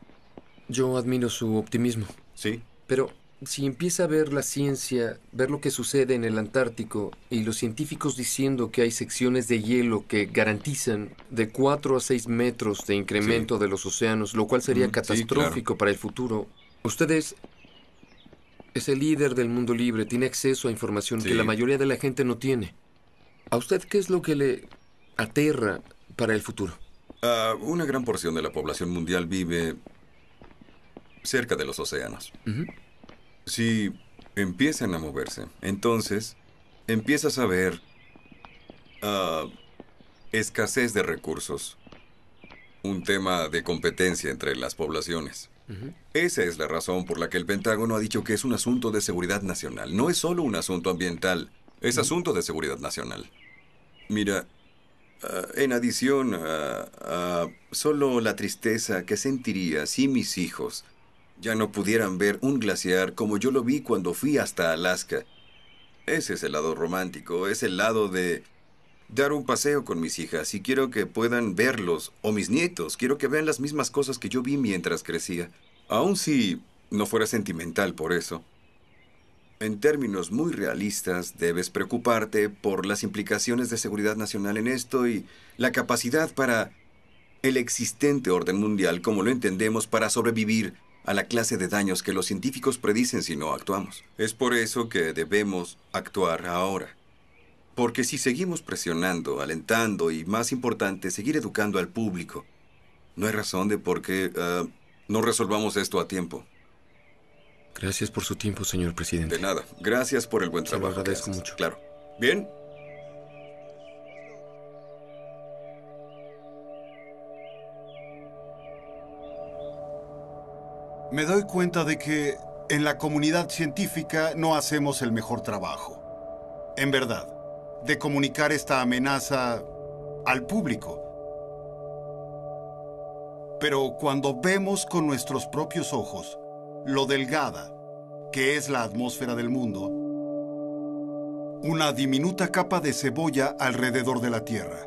admiro su optimismo. Sí. Pero si empieza a ver la ciencia, ver lo que sucede en el Antártico y los científicos diciendo que hay secciones de hielo que garantizan de 4 a 6 metros de incremento de los océanos, lo cual sería catastrófico para el futuro. Ustedes... Es el líder del mundo libre, tiene acceso a información que la mayoría de la gente no tiene. ¿A usted qué es lo que le aterra para el futuro? Una gran porción de la población mundial vive cerca de los océanos. Si empiezan a moverse, entonces empiezas a ver escasez de recursos, un tema de competencia entre las poblaciones. Esa es la razón por la que el Pentágono ha dicho que es un asunto de seguridad nacional. No es solo un asunto ambiental, es asunto de seguridad nacional. Mira, en adición a solo la tristeza que sentiría si mis hijos ya no pudieran ver un glaciar como yo lo vi cuando fui hasta Alaska. Ese es el lado romántico, es el lado de dar un paseo con mis hijas y quiero que puedan verlos, o mis nietos, quiero que vean las mismas cosas que yo vi mientras crecía. Aun si no fuera sentimental por eso, En términos muy realistas, debes preocuparte por las implicaciones de seguridad nacional en esto y la capacidad para el existente orden mundial como lo entendemos para sobrevivir a la clase de daños que los científicos predicen si no actuamos. Es por eso que debemos actuar ahora. Porque si seguimos presionando, alentando y, más importante, seguir educando al público, no hay razón de por qué no resolvamos esto a tiempo. Gracias por su tiempo, señor presidente. De nada. Gracias por el buen trabajo. Se lo agradezco mucho. Claro. Bien. Me doy cuenta de que en la comunidad científica no hacemos el mejor trabajo. En verdad, de comunicar esta amenaza al público. Pero cuando vemos con nuestros propios ojos lo delgada que es la atmósfera del mundo, una diminuta capa de cebolla alrededor de la Tierra.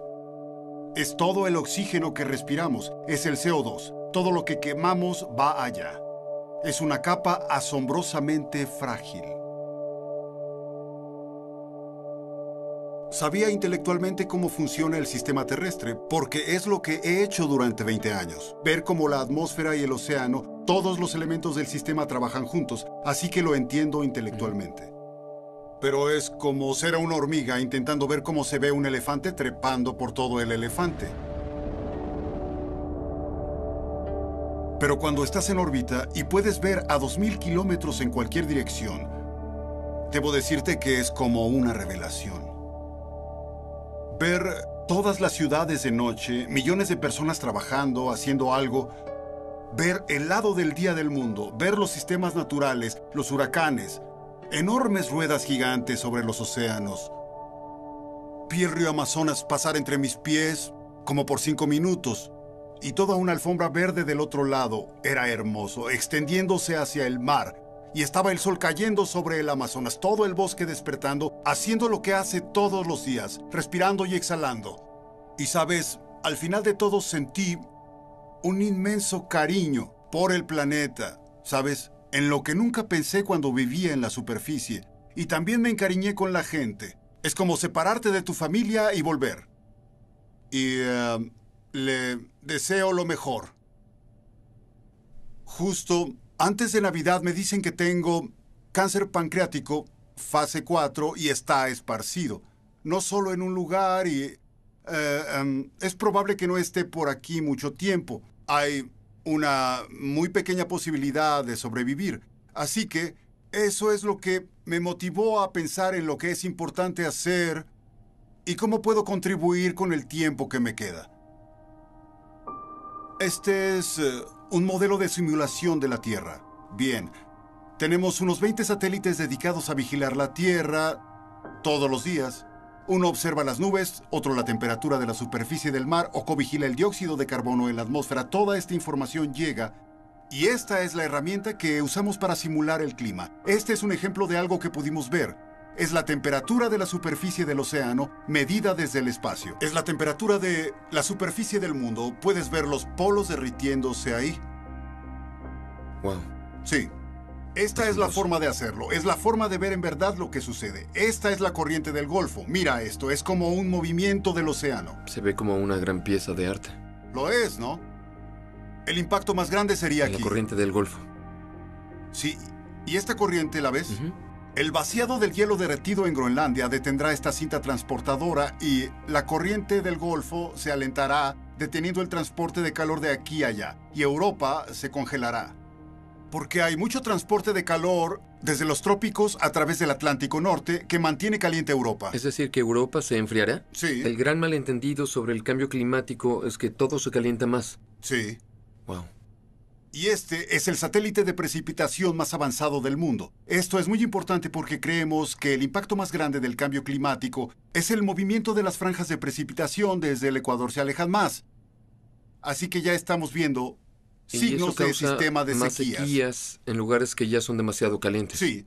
Es todo el oxígeno que respiramos, es el CO2. Todo lo que quemamos va allá. Es una capa asombrosamente frágil. Sabía intelectualmente cómo funciona el sistema terrestre, porque es lo que he hecho durante 20 años. Ver cómo la atmósfera y el océano, todos los elementos del sistema trabajan juntos, así que lo entiendo intelectualmente. Pero es como ser una hormiga intentando ver cómo se ve un elefante trepando por todo el elefante. Pero cuando estás en órbita y puedes ver a 2000 kilómetros en cualquier dirección, debo decirte que es como una revelación. Ver todas las ciudades de noche, millones de personas trabajando, haciendo algo. Ver el lado del día del mundo, ver los sistemas naturales, los huracanes, enormes ruedas gigantes sobre los océanos. Vi el río Amazonas pasar entre mis pies como por 5 minutos y toda una alfombra verde del otro lado era hermoso, extendiéndose hacia el mar. Y estaba el sol cayendo sobre el Amazonas, todo el bosque despertando, haciendo lo que hace todos los días, respirando y exhalando. Y sabes, al final de todo sentí un inmenso cariño por el planeta, ¿sabes? En lo que nunca pensé cuando vivía en la superficie. Y también me encariñé con la gente. Es como separarte de tu familia y volver. Y le deseo lo mejor. Justo antes de Navidad me dicen que tengo cáncer pancreático, fase 4, y está esparcido. No solo en un lugar y... es probable que no esté por aquí mucho tiempo. Hay una muy pequeña posibilidad de sobrevivir. Así que eso es lo que me motivó a pensar en lo que es importante hacer y cómo puedo contribuir con el tiempo que me queda. Este es un modelo de simulación de la Tierra. Bien, tenemos unos 20 satélites dedicados a vigilar la Tierra todos los días. Uno observa las nubes, otro la temperatura de la superficie del mar o covigila el dióxido de carbono en la atmósfera. Toda esta información llega y esta es la herramienta que usamos para simular el clima. Este es un ejemplo de algo que pudimos ver. Es la temperatura de la superficie del océano medida desde el espacio. Es la temperatura de la superficie del mundo. Puedes ver los polos derritiéndose ahí. Wow. Sí. Esta es la forma de hacerlo. Es la forma de ver en verdad lo que sucede. Esta es la corriente del Golfo. Mira esto. Es como un movimiento del océano. Se ve como una gran pieza de arte. Lo es, ¿no? El impacto más grande sería aquí. La corriente del Golfo. Sí. ¿Y esta corriente la ves? El vaciado del hielo derretido en Groenlandia detendrá esta cinta transportadora y la corriente del Golfo se alentará, deteniendo el transporte de calor de aquí a allá. Y Europa se congelará. Porque hay mucho transporte de calor desde los trópicos a través del Atlántico Norte que mantiene caliente Europa. ¿Es decir, que Europa se enfriará? Sí. El gran malentendido sobre el cambio climático es que todo se calienta más. Sí. Wow. Y este es el satélite de precipitación más avanzado del mundo. Esto es muy importante porque creemos que el impacto más grande del cambio climático es el movimiento de las franjas de precipitación desde el Ecuador se alejan más. Así que ya estamos viendo signos del sistema de más sequías. sequías en lugares que ya son demasiado calientes. Sí.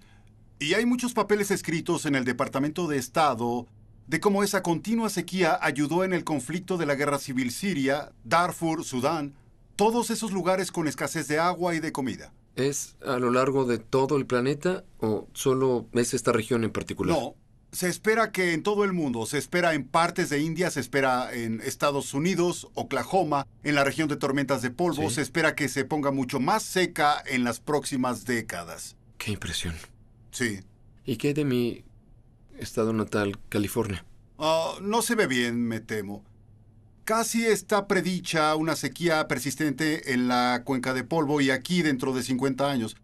Y hay muchos papeles escritos en el Departamento de Estado de cómo esa continua sequía ayudó en el conflicto de la guerra civil siria, Darfur, Sudán, todos esos lugares con escasez de agua y de comida. ¿Es a lo largo de todo el planeta o solo es esta región en particular? No, se espera que en todo el mundo, se espera en partes de India, se espera en Estados Unidos, Oklahoma, en la región de tormentas de polvo, ¿Sí? se espera que se ponga mucho más seca en las próximas décadas. Qué impresión. Sí. ¿Y qué de mi estado natal, California? No se ve bien, me temo. Casi está predicha una sequía persistente en la cuenca de polvo y aquí dentro de 50 años.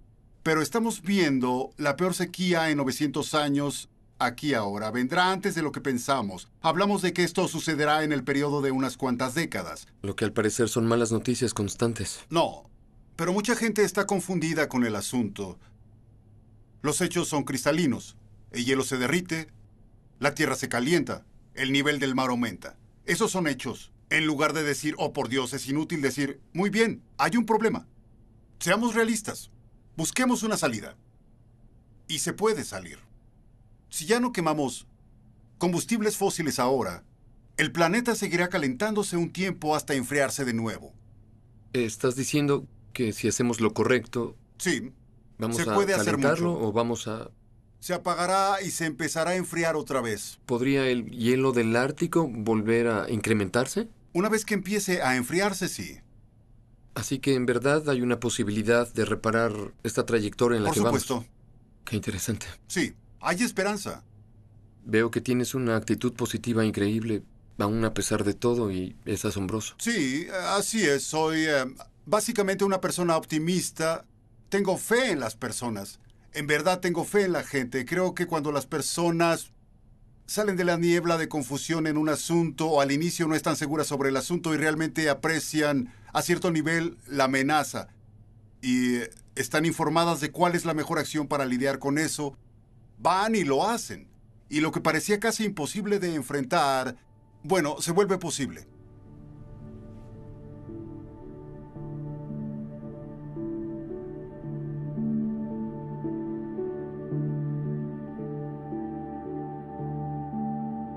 Pero estamos viendo la peor sequía en 900 años aquí ahora. Vendrá antes de lo que pensamos. Hablamos de que esto sucederá en el periodo de unas cuantas décadas. Lo que al parecer son malas noticias constantes. No, pero mucha gente está confundida con el asunto. Los hechos son cristalinos. El hielo se derrite, la tierra se calienta, el nivel del mar aumenta. Esos son hechos. En lugar de decir, oh por Dios, es inútil decir, muy bien, hay un problema. Seamos realistas. Busquemos una salida. Y se puede salir. Si ya no quemamos combustibles fósiles ahora, el planeta seguirá calentándose un tiempo hasta enfriarse de nuevo. ¿Estás diciendo que si hacemos lo correcto... Sí. ¿Vamos se a puede hacer calentarlo mucho. o vamos a...? Se apagará y se empezará a enfriar otra vez. ¿Podría el hielo del Ártico volver a incrementarse? Una vez que empiece a enfriarse, sí. Así que en verdad hay una posibilidad de reparar esta trayectoria en la que vamos. Por supuesto. Qué interesante. Sí, hay esperanza. Veo que tienes una actitud positiva increíble, aún a pesar de todo, y es asombroso. Sí, así es. Soy básicamente una persona optimista. Tengo fe en las personas. En verdad tengo fe en la gente. Creo que cuando las personas salen de la niebla de confusión en un asunto o al inicio no están seguras sobre el asunto y realmente aprecian a cierto nivel la amenaza y están informadas de cuál es la mejor acción para lidiar con eso, van y lo hacen. Y lo que parecía casi imposible de enfrentar, bueno, se vuelve posible.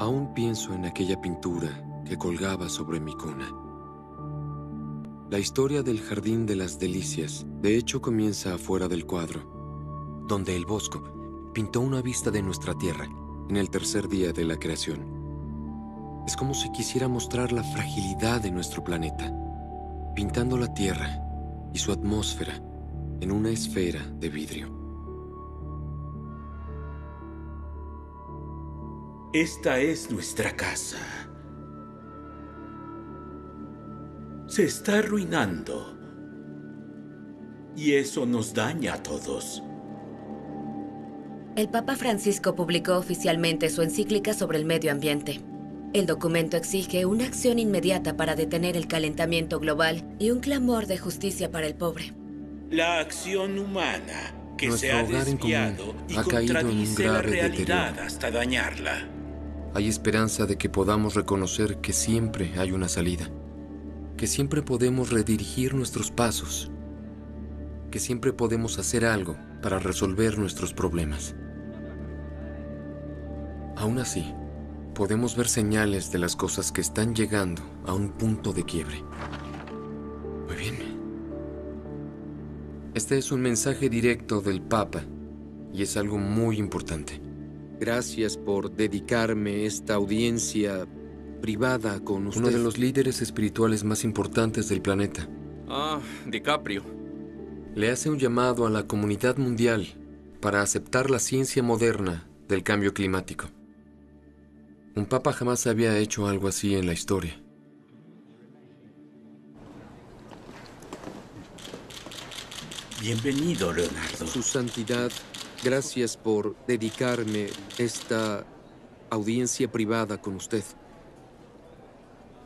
Aún pienso en aquella pintura que colgaba sobre mi cuna. La historia del Jardín de las Delicias, de hecho, comienza afuera del cuadro, donde el Bosco pintó una vista de nuestra Tierra en el tercer día de la creación. Es como si quisiera mostrar la fragilidad de nuestro planeta, pintando la Tierra y su atmósfera en una esfera de vidrio. Esta es nuestra casa. Se está arruinando. Y eso nos daña a todos. El Papa Francisco publicó oficialmente su encíclica sobre el medio ambiente. El documento exige una acción inmediata para detener el calentamiento global y un clamor de justicia para el pobre. La acción humana que Nuestro se ha hogar en desviado común y ha caído en un contradice la grave realidad deterioro. hasta dañarla. Hay esperanza de que podamos reconocer que siempre hay una salida, que siempre podemos redirigir nuestros pasos, que siempre podemos hacer algo para resolver nuestros problemas. Aún así, podemos ver señales de las cosas que están llegando a un punto de quiebre. Muy bien. Este es un mensaje directo del Papa y es algo muy importante. Gracias por dedicarme esta audiencia privada con usted. Uno de los líderes espirituales más importantes del planeta. DiCaprio. Le hace un llamado a la comunidad mundial para aceptar la ciencia moderna del cambio climático. Un papa jamás había hecho algo así en la historia. Bienvenido, Leonardo. Su Santidad, gracias por dedicarme esta audiencia privada con usted.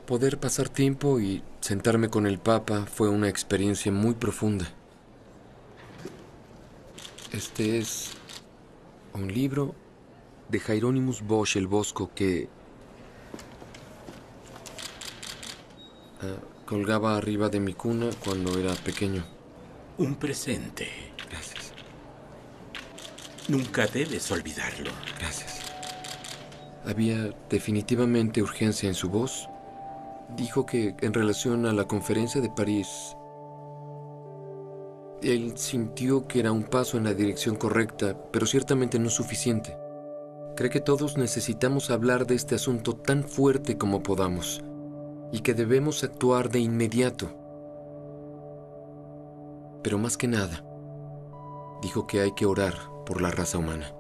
Poder pasar tiempo y sentarme con el Papa fue una experiencia muy profunda. Este es un libro de Hieronymus Bosch el Bosco que colgaba arriba de mi cuna cuando era pequeño. Un presente. Gracias. Nunca debes olvidarlo. Gracias. Había definitivamente urgencia en su voz. Dijo que en relación a la conferencia de París Él sintió que era un paso en la dirección correcta, pero ciertamente no suficiente. Cree que todos necesitamos hablar de este asunto tan fuerte como podamos y que debemos actuar de inmediato. Pero más que nada, dijo que hay que orar por la raza humana.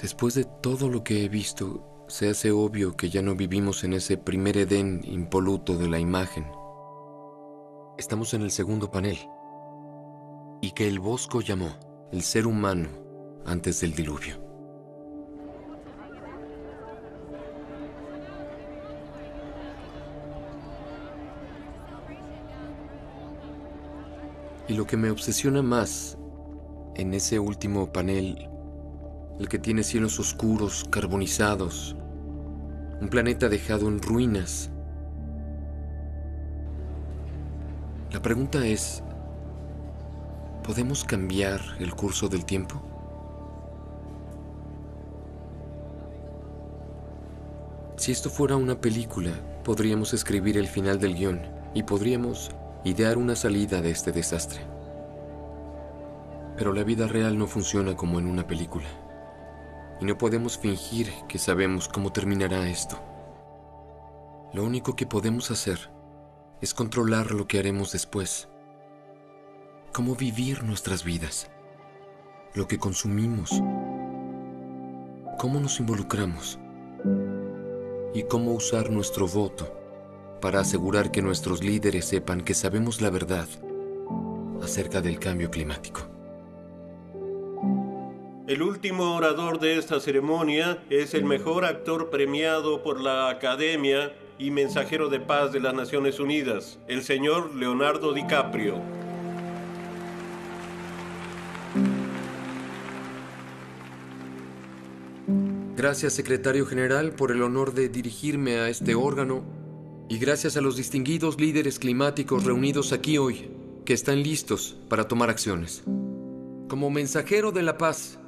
Después de todo lo que he visto, se hace obvio que ya no vivimos en ese primer Edén impoluto de la imagen. Estamos en el segundo panel. Y que el Bosco llamó el ser humano antes del diluvio. Y lo que me obsesiona más en ese último panel, el que tiene cielos oscuros, carbonizados, un planeta dejado en ruinas. La pregunta es, ¿podemos cambiar el curso del tiempo? Si esto fuera una película, podríamos escribir el final del guión y podríamos idear una salida de este desastre. Pero la vida real no funciona como en una película. Y no podemos fingir que sabemos cómo terminará esto. Lo único que podemos hacer es controlar lo que haremos después. Cómo vivir nuestras vidas. Lo que consumimos. Cómo nos involucramos. Y cómo usar nuestro voto para asegurar que nuestros líderes sepan que sabemos la verdad acerca del cambio climático. El último orador de esta ceremonia es el mejor actor premiado por la Academia y mensajero de paz de las Naciones Unidas, el señor Leonardo DiCaprio. Gracias, secretario general, por el honor de dirigirme a este órgano. Y gracias a los distinguidos líderes climáticos reunidos aquí hoy, que están listos para tomar acciones. Como mensajero de la paz,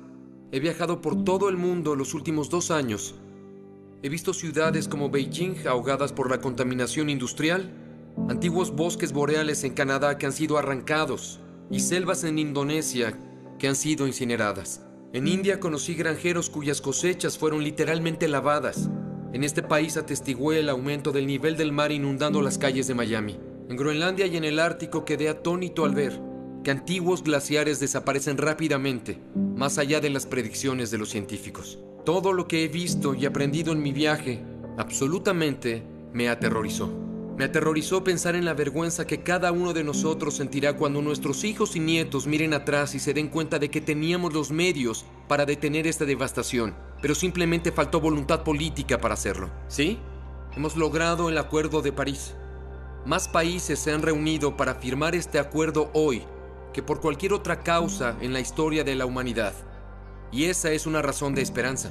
he viajado por todo el mundo los últimos 2 años. He visto ciudades como Beijing ahogadas por la contaminación industrial, antiguos bosques boreales en Canadá que han sido arrancados y selvas en Indonesia que han sido incineradas. En India conocí granjeros cuyas cosechas fueron literalmente lavadas. En este país atestigué el aumento del nivel del mar inundando las calles de Miami. En Groenlandia y en el Ártico quedé atónito al ver que antiguos glaciares desaparecen rápidamente, más allá de las predicciones de los científicos. Todo lo que he visto y aprendido en mi viaje, absolutamente, me aterrorizó. Me aterrorizó pensar en la vergüenza que cada uno de nosotros sentirá cuando nuestros hijos y nietos miren atrás y se den cuenta de que teníamos los medios para detener esta devastación, pero simplemente faltó voluntad política para hacerlo. ¿Sí? Hemos logrado el Acuerdo de París. Más países se han reunido para firmar este acuerdo hoy que por cualquier otra causa en la historia de la humanidad. Y esa es una razón de esperanza.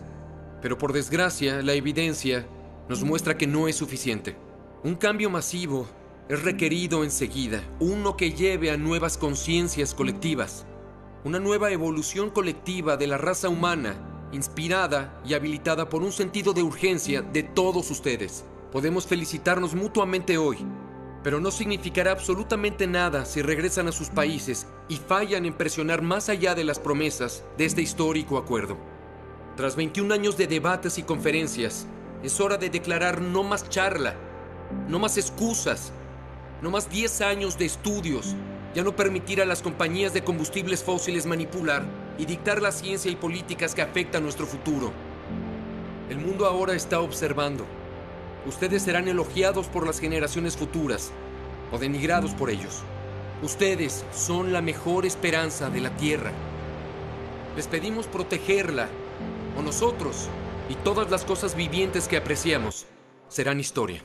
Pero por desgracia, la evidencia nos muestra que no es suficiente. Un cambio masivo es requerido enseguida, uno que lleve a nuevas conciencias colectivas, una nueva evolución colectiva de la raza humana, inspirada y habilitada por un sentido de urgencia de todos ustedes. Podemos felicitarnos mutuamente hoy, pero no significará absolutamente nada si regresan a sus países y fallan en presionar más allá de las promesas de este histórico acuerdo. Tras 21 años de debates y conferencias, es hora de declarar no más charla, no más excusas, no más 10 años de estudios, ya no permitir a las compañías de combustibles fósiles manipular y dictar la ciencia y políticas que afectan nuestro futuro. El mundo ahora está observando. Ustedes serán elogiados por las generaciones futuras o denigrados por ellos. Ustedes son la mejor esperanza de la Tierra. Les pedimos protegerla, o nosotros y todas las cosas vivientes que apreciamos serán historia.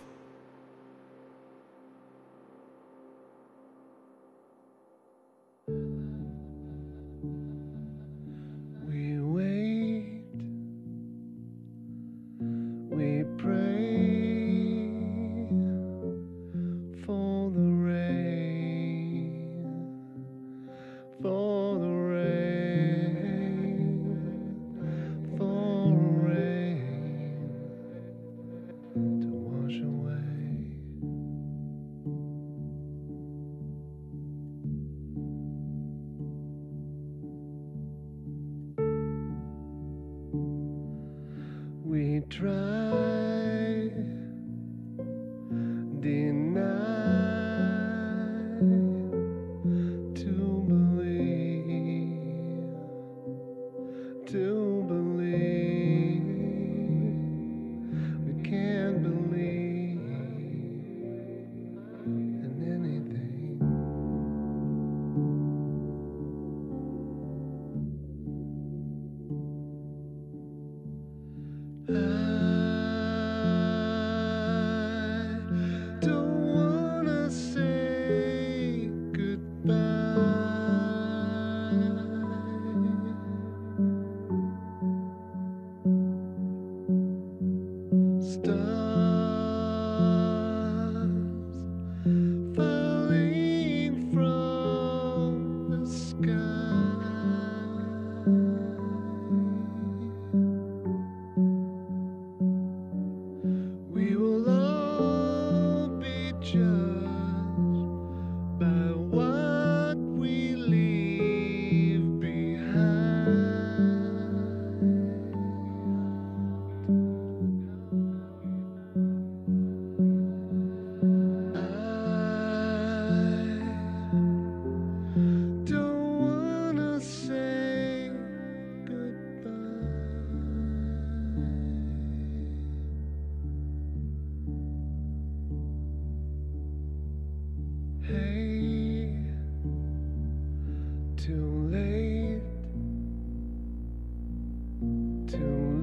For Hey, too late, too